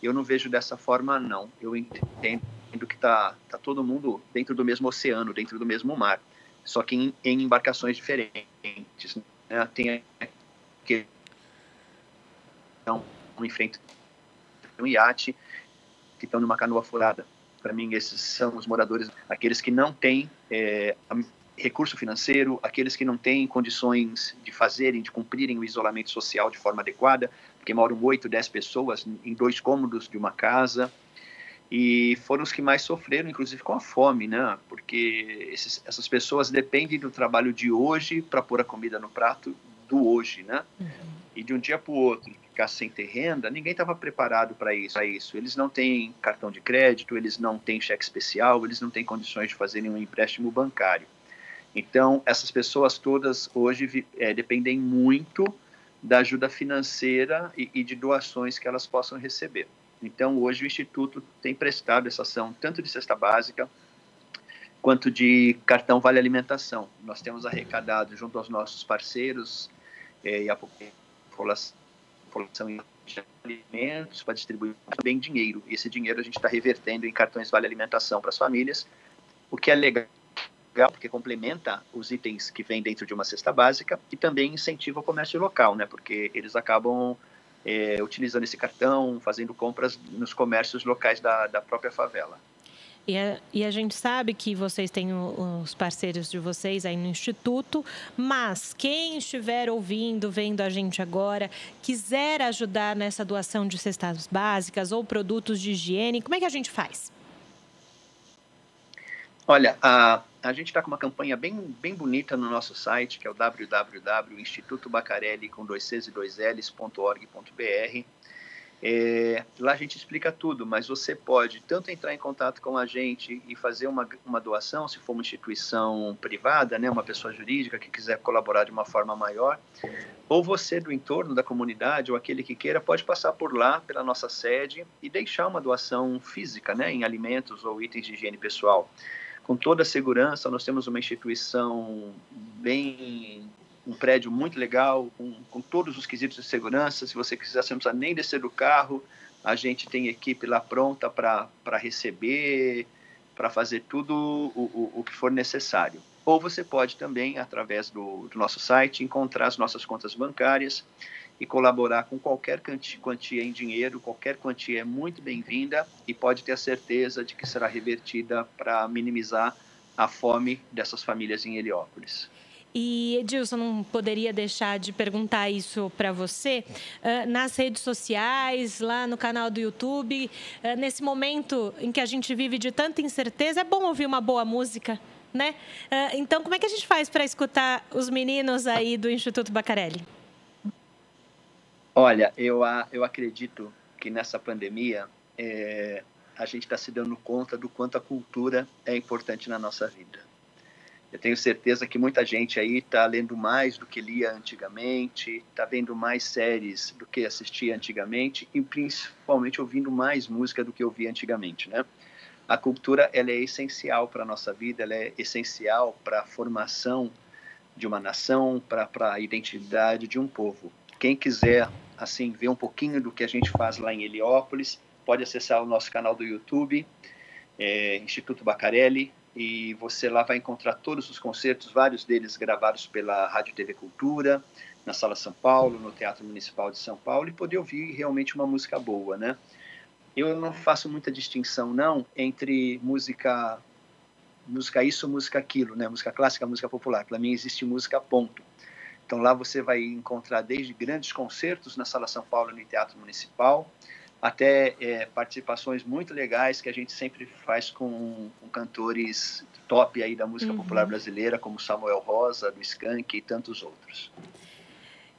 Eu não vejo dessa forma, não. Eu entendo que está todo mundo dentro do mesmo oceano, dentro do mesmo mar, só que em embarcações diferentes, né? Tem que estão em frente a um iate, que estão numa canoa furada. Para mim, esses são os moradores, aqueles que não têm recurso financeiro, aqueles que não têm condições de cumprirem o isolamento social de forma adequada, porque moram 8, 10 pessoas em 2 cômodos de uma casa, e foram os que mais sofreram, inclusive com a fome, né? Porque essas pessoas dependem do trabalho de hoje para pôr a comida no prato do hoje, né? E de um dia para o outro ficar sem ter renda, ninguém estava preparado para isso. Eles não têm cartão de crédito, eles não têm cheque especial, eles não têm condições de fazerem um empréstimo bancário. Então, essas pessoas todas hoje dependem muito da ajuda financeira e de doações que elas possam receber. Então, hoje o Instituto tem prestado essa ação tanto de cesta básica quanto de cartão Vale Alimentação. Nós temos arrecadado junto aos nossos parceiros e a população de alimentos para distribuir também dinheiro. E esse dinheiro a gente está revertendo em cartões Vale Alimentação para as famílias, o que é legal, porque complementa os itens que vêm dentro de uma cesta básica e também incentiva o comércio local, né? Porque eles acabam utilizando esse cartão, fazendo compras nos comércios locais da própria favela. E a gente sabe que vocês têm os parceiros de vocês aí no Instituto, mas quem estiver ouvindo, vendo a gente agora, quiser ajudar nessa doação de cestas básicas ou produtos de higiene, como é que a gente faz? Olha, a gente está com uma campanha bem bonita no nosso site, que é o www.institutobacarelli.org.br. Lá a gente explica tudo, mas você pode tanto entrar em contato com a gente e fazer uma doação, se for uma instituição privada, né, uma pessoa jurídica que quiser colaborar de uma forma maior, ou você do entorno da comunidade, ou aquele que queira, pode passar por lá, pela nossa sede, e deixar uma doação física, né, em alimentos ou itens de higiene pessoal. Com toda a segurança, nós temos uma instituição bem um prédio muito legal, com todos os quesitos de segurança. Se você quiser, você não precisa nem descer do carro. A gente tem equipe lá pronta para receber, para fazer tudo o que for necessário. Ou você pode também, através do nosso site, encontrar as nossas contas bancárias e colaborar com qualquer quantia em dinheiro. Qualquer quantia é muito bem-vinda e pode ter a certeza de que será revertida para minimizar a fome dessas famílias em Heliópolis. E, Edilson, não poderia deixar de perguntar isso para você. Nas redes sociais, lá no canal do YouTube, nesse momento em que a gente vive de tanta incerteza, é bom ouvir uma boa música, né? Então, como é que a gente faz para escutar os meninos aí do Instituto Baccarelli? Olha, eu acredito que nessa pandemia a gente está se dando conta do quanto a cultura é importante na nossa vida. Eu tenho certeza que muita gente aí está lendo mais do que lia antigamente, está vendo mais séries do que assistia antigamente e principalmente ouvindo mais música do que ouvia antigamente, né? A cultura, ela é essencial para a nossa vida, ela é essencial para a formação de uma nação, para a identidade de um povo. Quem quiser, assim, ver um pouquinho do que a gente faz lá em Heliópolis, pode acessar o nosso canal do YouTube, Instituto Baccarelli, e você lá vai encontrar todos os concertos, vários deles gravados pela Rádio TV Cultura, na Sala São Paulo, no Teatro Municipal de São Paulo, e poder ouvir realmente uma música boa, né? Eu não faço muita distinção, não, entre música isso, música aquilo, né? Música clássica, música popular. Para mim existe música ponto. Então lá você vai encontrar desde grandes concertos na Sala São Paulo, no Teatro Municipal, até participações muito legais que a gente sempre faz com cantores top aí da música popular brasileira, como Samuel Rosa, do Skank e tantos outros.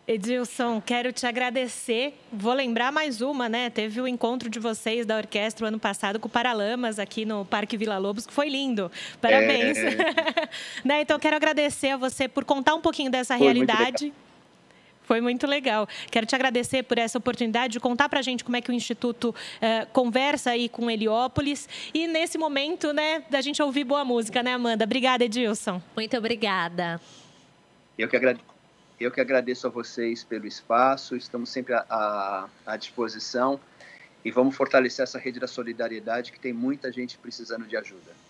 Edilson, quero te agradecer. Vou lembrar mais uma, né? Teve o encontro de vocês da orquestra o ano passado com o Paralamas aqui no Parque Vila Lobos, que foi lindo. Parabéns. Né? Então, quero agradecer a você por contar um pouquinho dessa realidade. Foi muito legal. Quero te agradecer por essa oportunidade de contar para a gente como é que o Instituto conversa aí com Heliópolis. E nesse momento, né, da gente ouvir boa música, né, Amanda? Obrigada, Edilson. Muito obrigada. Eu que agradeço a vocês pelo espaço. Estamos sempre à disposição. E vamos fortalecer essa rede da solidariedade, que tem muita gente precisando de ajuda.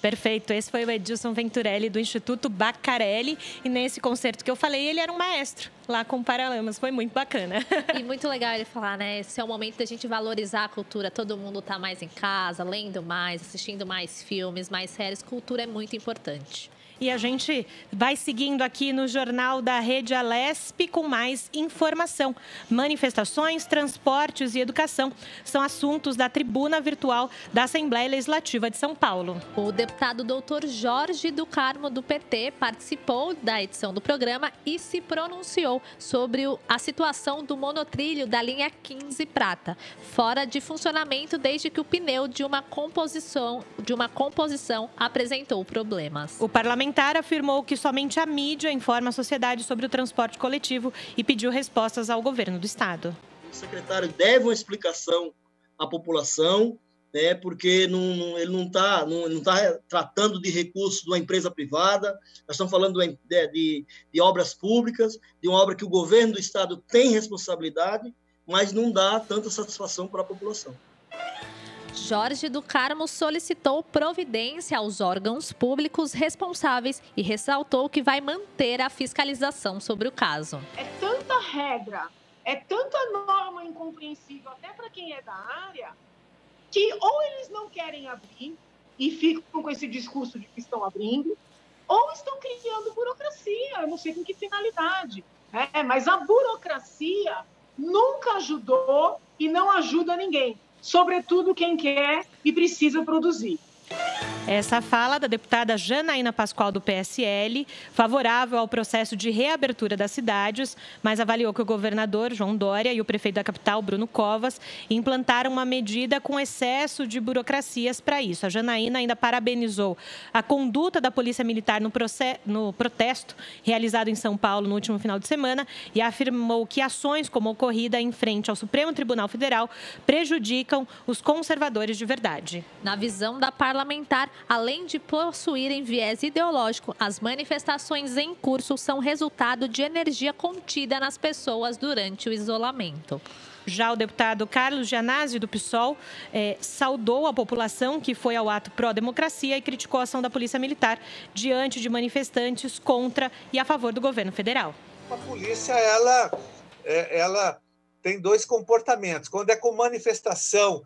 Perfeito. Esse foi o Edilson Venturelli, do Instituto Baccarelli. E nesse concerto que eu falei, ele era um maestro lá com o Paralamas. Foi muito bacana. E muito legal ele falar, né? Esse é o momento da gente valorizar a cultura. Todo mundo está mais em casa, lendo mais, assistindo mais filmes, mais séries. Cultura é muito importante. E a gente vai seguindo aqui no Jornal da Rede Alesp com mais informação. Manifestações, transportes e educação são assuntos da tribuna virtual da Assembleia Legislativa de São Paulo. O deputado Dr. Jorge do Carmo, do PT, participou da edição do programa e se pronunciou sobre a situação do monotrilho da linha 15 Prata, fora de funcionamento desde que o pneu de uma composição apresentou problemas. O parlamentar afirmou que somente a mídia informa a sociedade sobre o transporte coletivo e pediu respostas ao governo do estado. O secretário deve uma explicação à população, né, porque ele não está tratando de recursos de uma empresa privada. Nós estamos falando de obras públicas, de uma obra que o governo do estado tem responsabilidade, mas não dá tanta satisfação para a população. Jorge do Carmo solicitou providência aos órgãos públicos responsáveis e ressaltou que vai manter a fiscalização sobre o caso. É tanta regra, é tanta norma incompreensível até para quem é da área, que ou eles não querem abrir e ficam com esse discurso de que estão abrindo, ou estão criando burocracia, eu não sei com que finalidade. Mas a burocracia nunca ajudou e não ajuda ninguém. Sobretudo quem quer e precisa produzir. Essa fala da deputada Janaína Pascoal, do PSL, favorável ao processo de reabertura das cidades, mas avaliou que o governador João Dória e o prefeito da capital, Bruno Covas, implantaram uma medida com excesso de burocracias para isso. A Janaína ainda parabenizou a conduta da Polícia Militar no protesto realizado em São Paulo no último final de semana e afirmou que ações como a ocorrida em frente ao Supremo Tribunal Federal prejudicam os conservadores de verdade. Na visão da parlamentar, Além de possuírem viés ideológico, as manifestações em curso são resultado de energia contida nas pessoas durante o isolamento. Já o deputado Carlos Gianazzi, do PSOL, saudou a população que foi ao ato pró-democracia e criticou a ação da Polícia Militar diante de manifestantes contra e a favor do governo federal. A polícia, ela tem dois comportamentos. Quando é com manifestação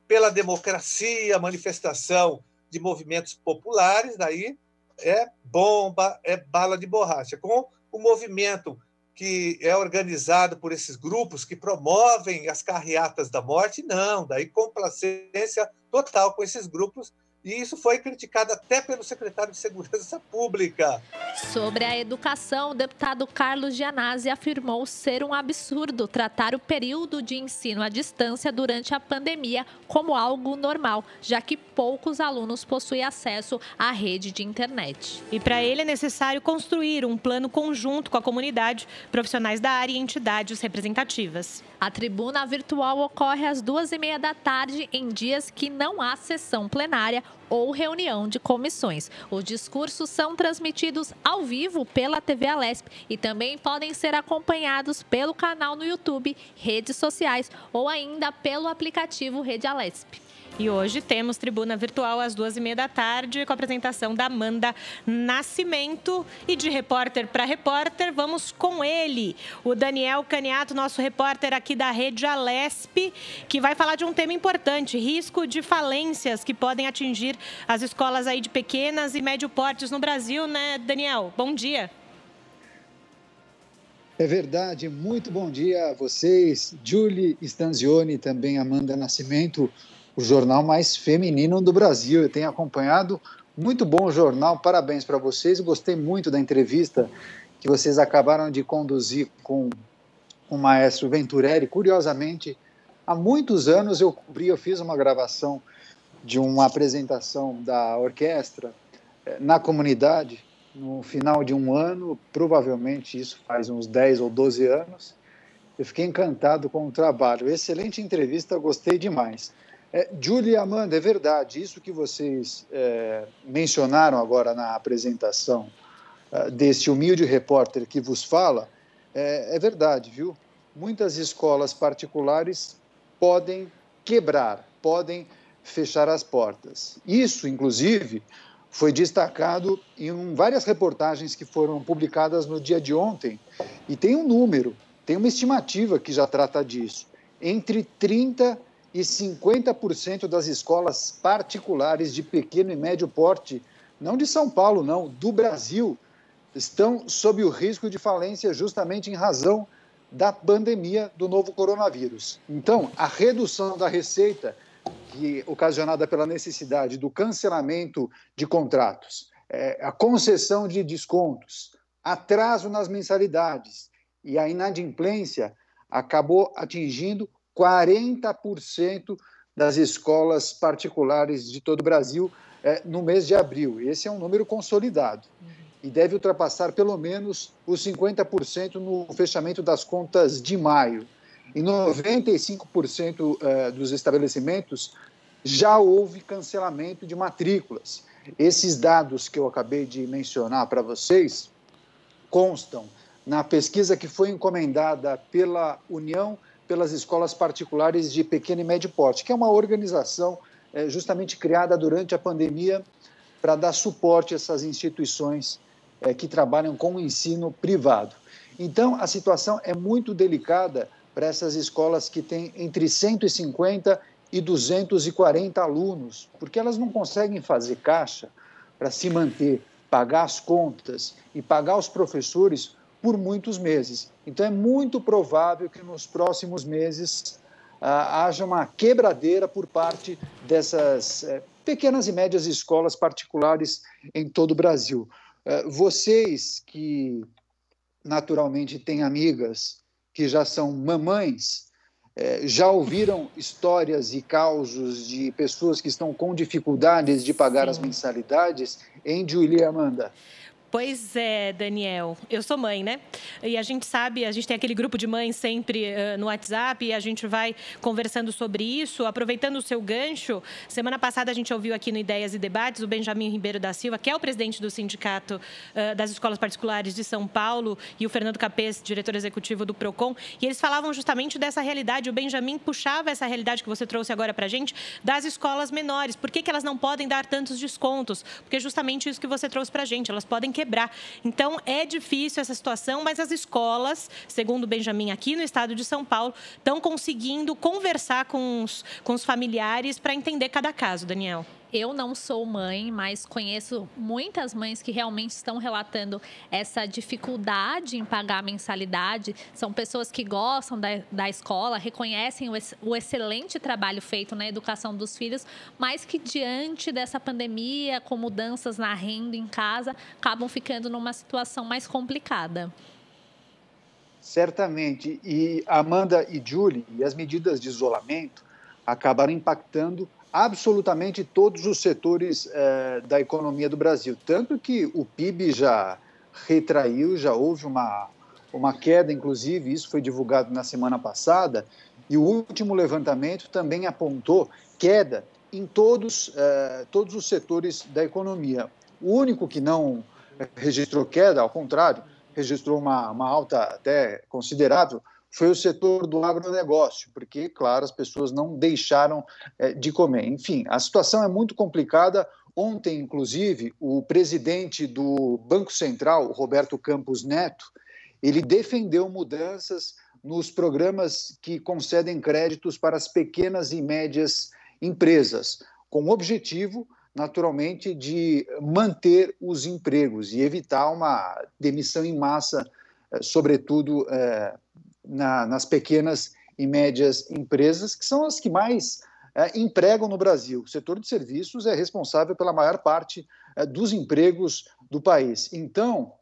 pela democracia, manifestação de movimentos populares, daí é bomba, é bala de borracha. Com o movimento que é organizado por esses grupos que promovem as carreatas da morte, não, daí complacência total com esses grupos, e isso foi criticado até pelo secretário de Segurança Pública. Sobre a educação, o deputado Carlos Gianazzi afirmou ser um absurdo tratar o período de ensino à distância durante a pandemia como algo normal, já que poucos alunos possuem acesso à rede de internet. E para ele é necessário construir um plano conjunto com a comunidade, profissionais da área e entidades representativas. A tribuna virtual ocorre às 2h30 da tarde em dias que não há sessão plenária ou reunião de comissões. Os discursos são transmitidos ao vivo pela TV Alesp e também podem ser acompanhados pelo canal no YouTube, redes sociais ou ainda pelo aplicativo Rede Alesp. E hoje temos tribuna virtual às 2h30 da tarde com a apresentação da Amanda Nascimento. E de repórter para repórter, vamos com ele, o Daniel Caniato, nosso repórter aqui da Rede Alesp, que vai falar de um tema importante, risco de falências que podem atingir as escolas aí de pequenas e médio portes no Brasil, né, Daniel? Bom dia. É verdade, muito bom dia a vocês, Julie Stanzioni e também Amanda Nascimento, o jornal mais feminino do Brasil. Eu tenho acompanhado, muito bom o jornal, parabéns para vocês. Gostei muito da entrevista que vocês acabaram de conduzir com o maestro Venturelli. Curiosamente, há muitos anos eu fiz uma gravação de uma apresentação da orquestra na comunidade, no final de um ano, provavelmente isso faz uns 10 ou 12 anos. Eu fiquei encantado com o trabalho. Excelente entrevista, gostei demais. Julie e Amanda, é verdade, isso que vocês mencionaram agora na apresentação desse humilde repórter que vos fala, é verdade, viu? Muitas escolas particulares podem quebrar, podem fechar as portas. Isso, inclusive, foi destacado em várias reportagens que foram publicadas no dia de ontem, e tem um número, tem uma estimativa que já trata disso. Entre 30% e 50% das escolas particulares de pequeno e médio porte, não de São Paulo, não, do Brasil, estão sob o risco de falência justamente em razão da pandemia do novo coronavírus. Então, a redução da receita, ocasionada pela necessidade do cancelamento de contratos, a concessão de descontos, atraso nas mensalidades e a inadimplência acabou atingindo 40% das escolas particulares de todo o Brasil no mês de abril. Esse é um número consolidado e deve ultrapassar pelo menos os 50% no fechamento das contas de maio. Em 95% dos estabelecimentos já houve cancelamento de matrículas. Esses dados que eu acabei de mencionar para vocês constam na pesquisa que foi encomendada pela União pelas Escolas Particulares de Pequeno e Médio Porte, que é uma organização justamente criada durante a pandemia para dar suporte a essas instituições que trabalham com o ensino privado. Então, a situação é muito delicada para essas escolas que têm entre 150 e 240 alunos, porque elas não conseguem fazer caixa para se manter, pagar as contas e pagar os professores por muitos meses. Então, é muito provável que nos próximos meses haja uma quebradeira por parte dessas pequenas e médias escolas particulares em todo o Brasil. Vocês que naturalmente têm amigas que já são mamães, já ouviram histórias e causos de pessoas que estão com dificuldades de pagar as mensalidades? Em Julie e Amanda? Pois é, Daniel. Eu sou mãe, né? E a gente sabe, a gente tem aquele grupo de mães sempre no WhatsApp e a gente vai conversando sobre isso. Aproveitando o seu gancho, semana passada a gente ouviu aqui no Ideias e Debates o Benjamin Ribeiro da Silva, que é o presidente do Sindicato das Escolas Particulares de São Paulo, e o Fernando Capês, diretor executivo do PROCON, e eles falavam justamente dessa realidade. O Benjamin puxava essa realidade que você trouxe agora para a gente das escolas menores. Por que elas não podem dar tantos descontos? Porque justamente isso que você trouxe para a gente, elas podem quebrar. Então, é difícil essa situação, mas as escolas, segundo o Benjamin, aqui no estado de São Paulo, estão conseguindo conversar com os familiares para entender cada caso, Daniel. Eu não sou mãe, mas conheço muitas mães que realmente estão relatando essa dificuldade em pagar a mensalidade. São pessoas que gostam da escola, reconhecem o excelente trabalho feito na educação dos filhos, mas que diante dessa pandemia, com mudanças na renda em casa, acabam ficando numa situação mais complicada. Certamente. E Amanda e Julie, e as medidas de isolamento acabaram impactando absolutamente todos os setores da economia do Brasil. Tanto que o PIB já retraiu, já houve uma queda, inclusive, isso foi divulgado na semana passada, e o último levantamento também apontou queda em todos os setores da economia. O único que não registrou queda, ao contrário, registrou uma alta até considerável, foi o setor do agronegócio, porque, claro, as pessoas não deixaram de comer. Enfim, a situação é muito complicada. Ontem, inclusive, o presidente do Banco Central, Roberto Campos Neto, ele defendeu mudanças nos programas que concedem créditos para as pequenas e médias empresas, com o objetivo, naturalmente, de manter os empregos e evitar uma demissão em massa, sobretudo nas pequenas e médias empresas, que são as que mais empregam no Brasil. O setor de serviços é responsável pela maior parte dos empregos do país. Então,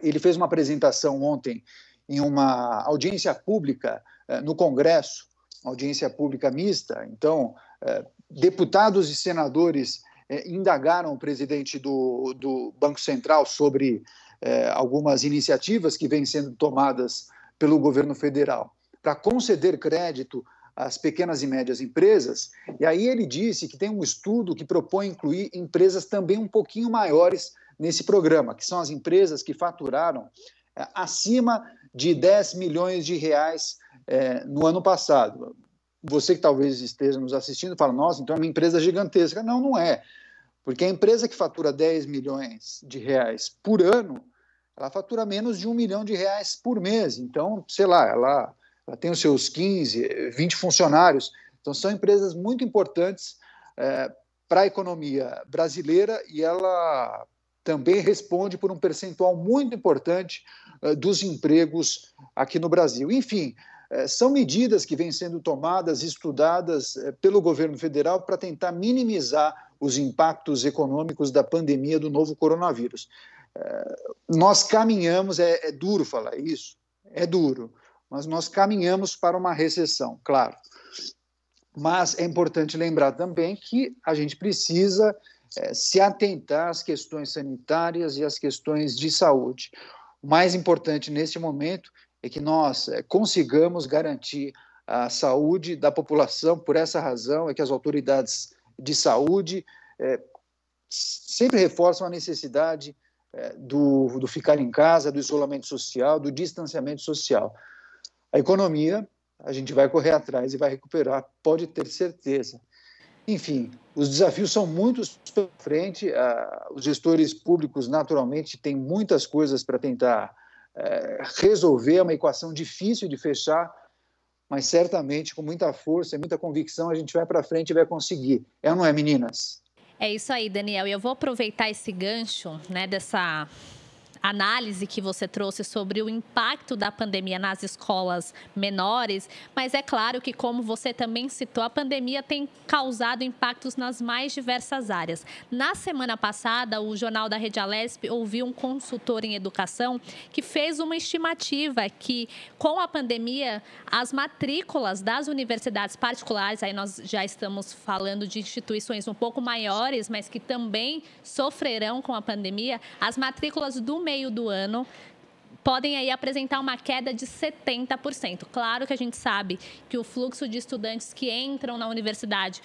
ele fez uma apresentação ontem em uma audiência pública no Congresso, uma audiência pública mista. Então, deputados e senadores indagaram o presidente do Banco Central sobre algumas iniciativas que vêm sendo tomadas pelo governo federal para conceder crédito às pequenas e médias empresas. E aí ele disse que tem um estudo que propõe incluir empresas também um pouquinho maiores nesse programa, que são as empresas que faturaram acima de 10 milhões de reais no ano passado. Você que talvez esteja nos assistindo fala, nossa, então é uma empresa gigantesca. Não, não é. Porque a empresa que fatura 10 milhões de reais por ano, ela fatura menos de R$1 milhão por mês. Então, sei lá, ela tem os seus 15, 20 funcionários. Então, são empresas muito importantes para a economia brasileira e ela também responde por um percentual muito importante dos empregos aqui no Brasil. Enfim, são medidas que vêm sendo tomadas, estudadas pelo governo federal para tentar minimizar os impactos econômicos da pandemia do novo coronavírus. Nós caminhamos, é duro falar isso, é duro, mas nós caminhamos para uma recessão, claro. Mas é importante lembrar também que a gente precisa se atentar às questões sanitárias e às questões de saúde. O mais importante nesse momento é que nós consigamos garantir a saúde da população. Por essa razão é que as autoridades de saúde sempre reforçam a necessidade do ficar em casa, do isolamento social, do distanciamento social. A economia, a gente vai correr atrás e vai recuperar, pode ter certeza. Enfim, os desafios são muitos pela frente, os gestores públicos, naturalmente, têm muitas coisas para tentar resolver, é uma equação difícil de fechar, mas certamente, com muita força e muita convicção, a gente vai para frente e vai conseguir. É ou não é, meninas? É isso aí, Daniel. E eu vou aproveitar esse gancho, né, dessa análise que você trouxe sobre o impacto da pandemia nas escolas menores, mas é claro que, como você também citou, a pandemia tem causado impactos nas mais diversas áreas. Na semana passada, o Jornal da Rede Alesp ouviu um consultor em educação que fez uma estimativa que, com a pandemia, as matrículas das universidades particulares, aí nós já estamos falando de instituições um pouco maiores, mas que também sofrerão com a pandemia, as matrículas do meio do ano podem aí apresentar uma queda de 70%. Claro que a gente sabe que o fluxo de estudantes que entram na universidade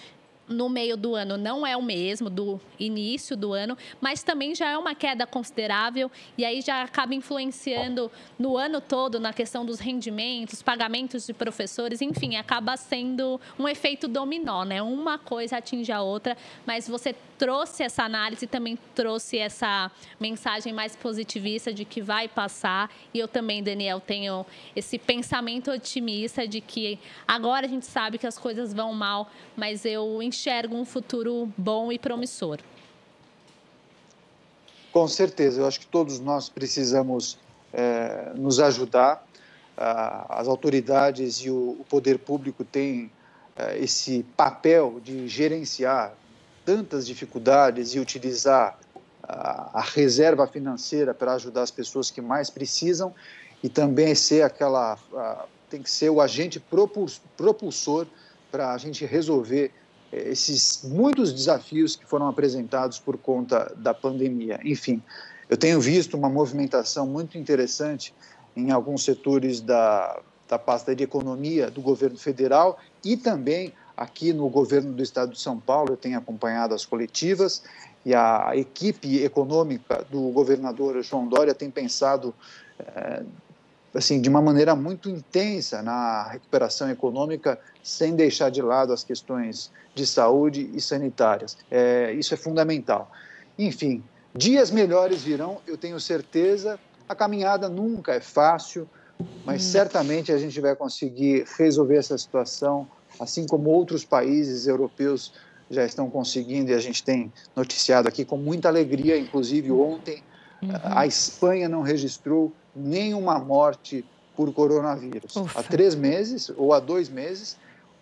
no meio do ano não é o mesmo do início do ano, mas também já é uma queda considerável e aí já acaba influenciando no ano todo na questão dos rendimentos, pagamentos de professores, enfim, acaba sendo um efeito dominó, né? Uma coisa atinge a outra, mas você trouxe essa análise e também trouxe essa mensagem mais positivista de que vai passar. E eu também, Daniel, tenho esse pensamento otimista de que agora a gente sabe que as coisas vão mal, mas eu enxergo um futuro bom e promissor. Com certeza, eu acho que todos nós precisamos nos ajudar. As autoridades e o poder público têm esse papel de gerenciar tantas dificuldades e utilizar a reserva financeira para ajudar as pessoas que mais precisam e também tem que ser o agente propulsor para a gente resolver esses muitos desafios que foram apresentados por conta da pandemia. Enfim, eu tenho visto uma movimentação muito interessante em alguns setores da pasta de economia do governo federal e também aqui no governo do estado de São Paulo. Eu tenho acompanhado as coletivas e a equipe econômica do governador João Dória tem pensado assim, de uma maneira muito intensa na recuperação econômica, sem deixar de lado as questões de saúde e sanitárias. Isso é fundamental. Enfim, dias melhores virão, eu tenho certeza. A caminhada nunca é fácil, mas certamente a gente vai conseguir resolver essa situação, assim como outros países europeus já estão conseguindo, e a gente tem noticiado aqui com muita alegria. Inclusive ontem, a Espanha não registrou nenhuma morte por coronavírus. Ufa. Há 3 meses ou há 2 meses,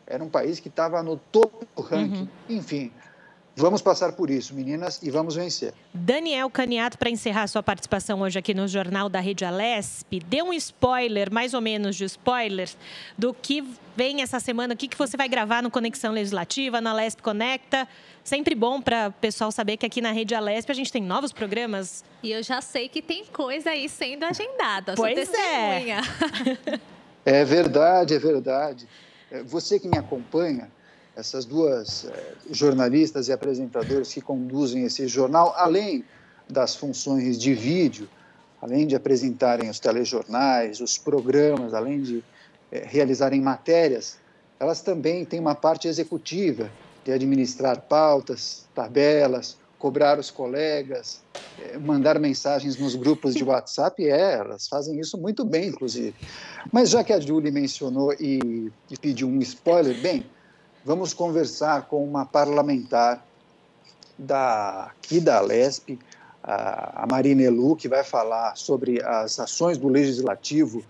era um país que estava no topo do ranking. Enfim, vamos passar por isso, meninas, e vamos vencer. Daniel Caniato, para encerrar sua participação hoje aqui no Jornal da Rede Alesp, dê um spoiler, mais ou menos de spoiler, do que vem essa semana, o que você vai gravar no Conexão Legislativa, na Alesp Conecta. Sempre bom para o pessoal saber que aqui na Rede Alesp a gente tem novos programas. E eu já sei que tem coisa aí sendo agendada. Pois é. É verdade, é verdade. Você que me acompanha, essas duas jornalistas e apresentadoras que conduzem esse jornal, além das funções de vídeo, além de apresentarem os telejornais, os programas, além de realizarem matérias, elas também têm uma parte executiva, de administrar pautas, tabelas, cobrar os colegas, mandar mensagens nos grupos de WhatsApp. Elas fazem isso muito bem, inclusive. Mas já que a Julie mencionou e pediu um spoiler, bem, vamos conversar com uma parlamentar aqui da Alesp, a Marina Elu, que vai falar sobre as ações do Legislativo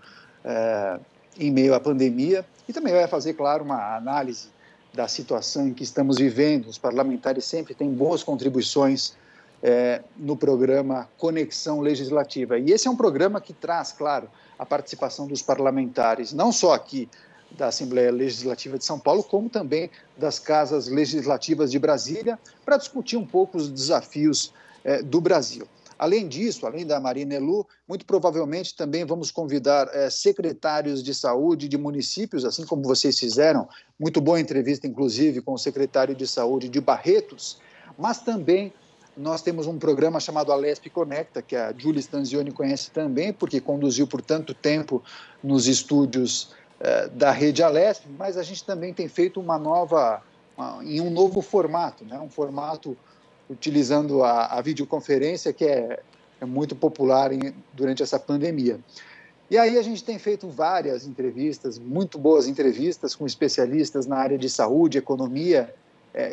em meio à pandemia e também vai fazer, claro, uma análise da situação em que estamos vivendo. Os parlamentares sempre têm boas contribuições no programa Conexão Legislativa. E esse é um programa que traz, claro, a participação dos parlamentares, não só aqui da Assembleia Legislativa de São Paulo, como também das casas legislativas de Brasília, para discutir um pouco os desafios do Brasil. Além disso, além da Marina Elu, muito provavelmente também vamos convidar secretários de saúde de municípios, assim como vocês fizeram. Muito boa entrevista, inclusive, com o secretário de saúde de Barretos, mas também nós temos um programa chamado Alesp Conecta, que a Julie Stanzioni conhece também, porque conduziu por tanto tempo nos estúdios da Rede Alesp, mas a gente também tem feito em um novo formato, né? Um formato utilizando a videoconferência, que é muito popular durante essa pandemia. E aí a gente tem feito várias entrevistas, muito boas entrevistas, com especialistas na área de saúde, economia,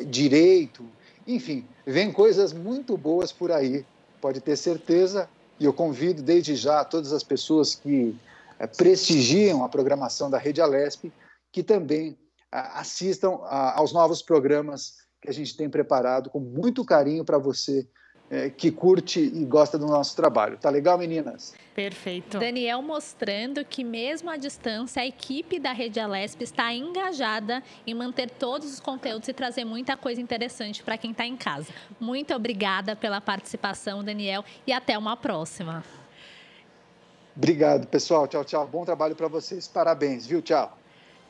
direito, enfim, vem coisas muito boas por aí. Pode ter certeza, E eu convido desde já todas as pessoas que prestigiam a programação da Rede Alesp, que também assistam aos novos programas que a gente tem preparado com muito carinho para você que curte e gosta do nosso trabalho. Tá legal, meninas? Perfeito. Daniel mostrando que mesmo à distância, a equipe da Rede Alesp está engajada em manter todos os conteúdos e trazer muita coisa interessante para quem está em casa. Muito obrigada pela participação, Daniel, e até uma próxima. Obrigado, pessoal. Tchau, tchau. Bom trabalho para vocês. Parabéns, viu? Tchau.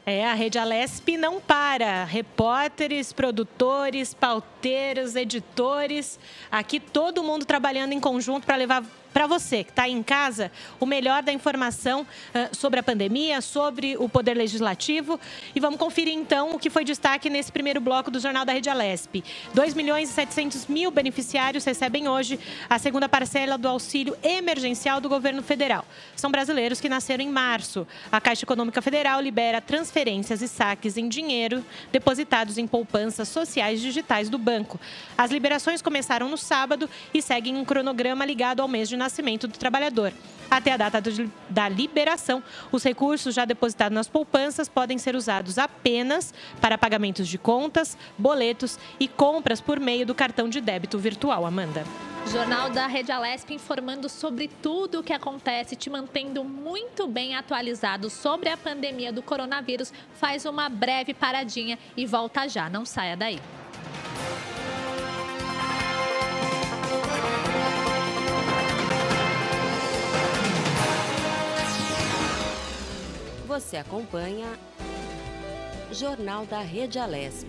A Rede Alesp não para. Repórteres, produtores, pauteiros, editores. Aqui todo mundo trabalhando em conjunto para levar para você que está aí em casa o melhor da informação sobre a pandemia, sobre o Poder Legislativo. E vamos conferir, então, o que foi destaque nesse primeiro bloco do Jornal da Rede Alesp. 2.700.000 beneficiários recebem hoje a segunda parcela do auxílio emergencial do governo federal. São brasileiros que nasceram em março. A Caixa Econômica Federal libera transferências e saques em dinheiro depositados em poupanças sociais digitais do banco. As liberações começaram no sábado e seguem um cronograma ligado ao mês de nascimento do trabalhador. Até a data da liberação, os recursos já depositados nas poupanças podem ser usados apenas para pagamentos de contas, boletos e compras por meio do cartão de débito virtual. Amanda. Jornal da Rede Alesp informando sobre tudo o que acontece, te mantendo muito bem atualizado sobre a pandemia do coronavírus. Faz uma breve paradinha e volta já, não saia daí. Você acompanha Jornal da Rede Alesp.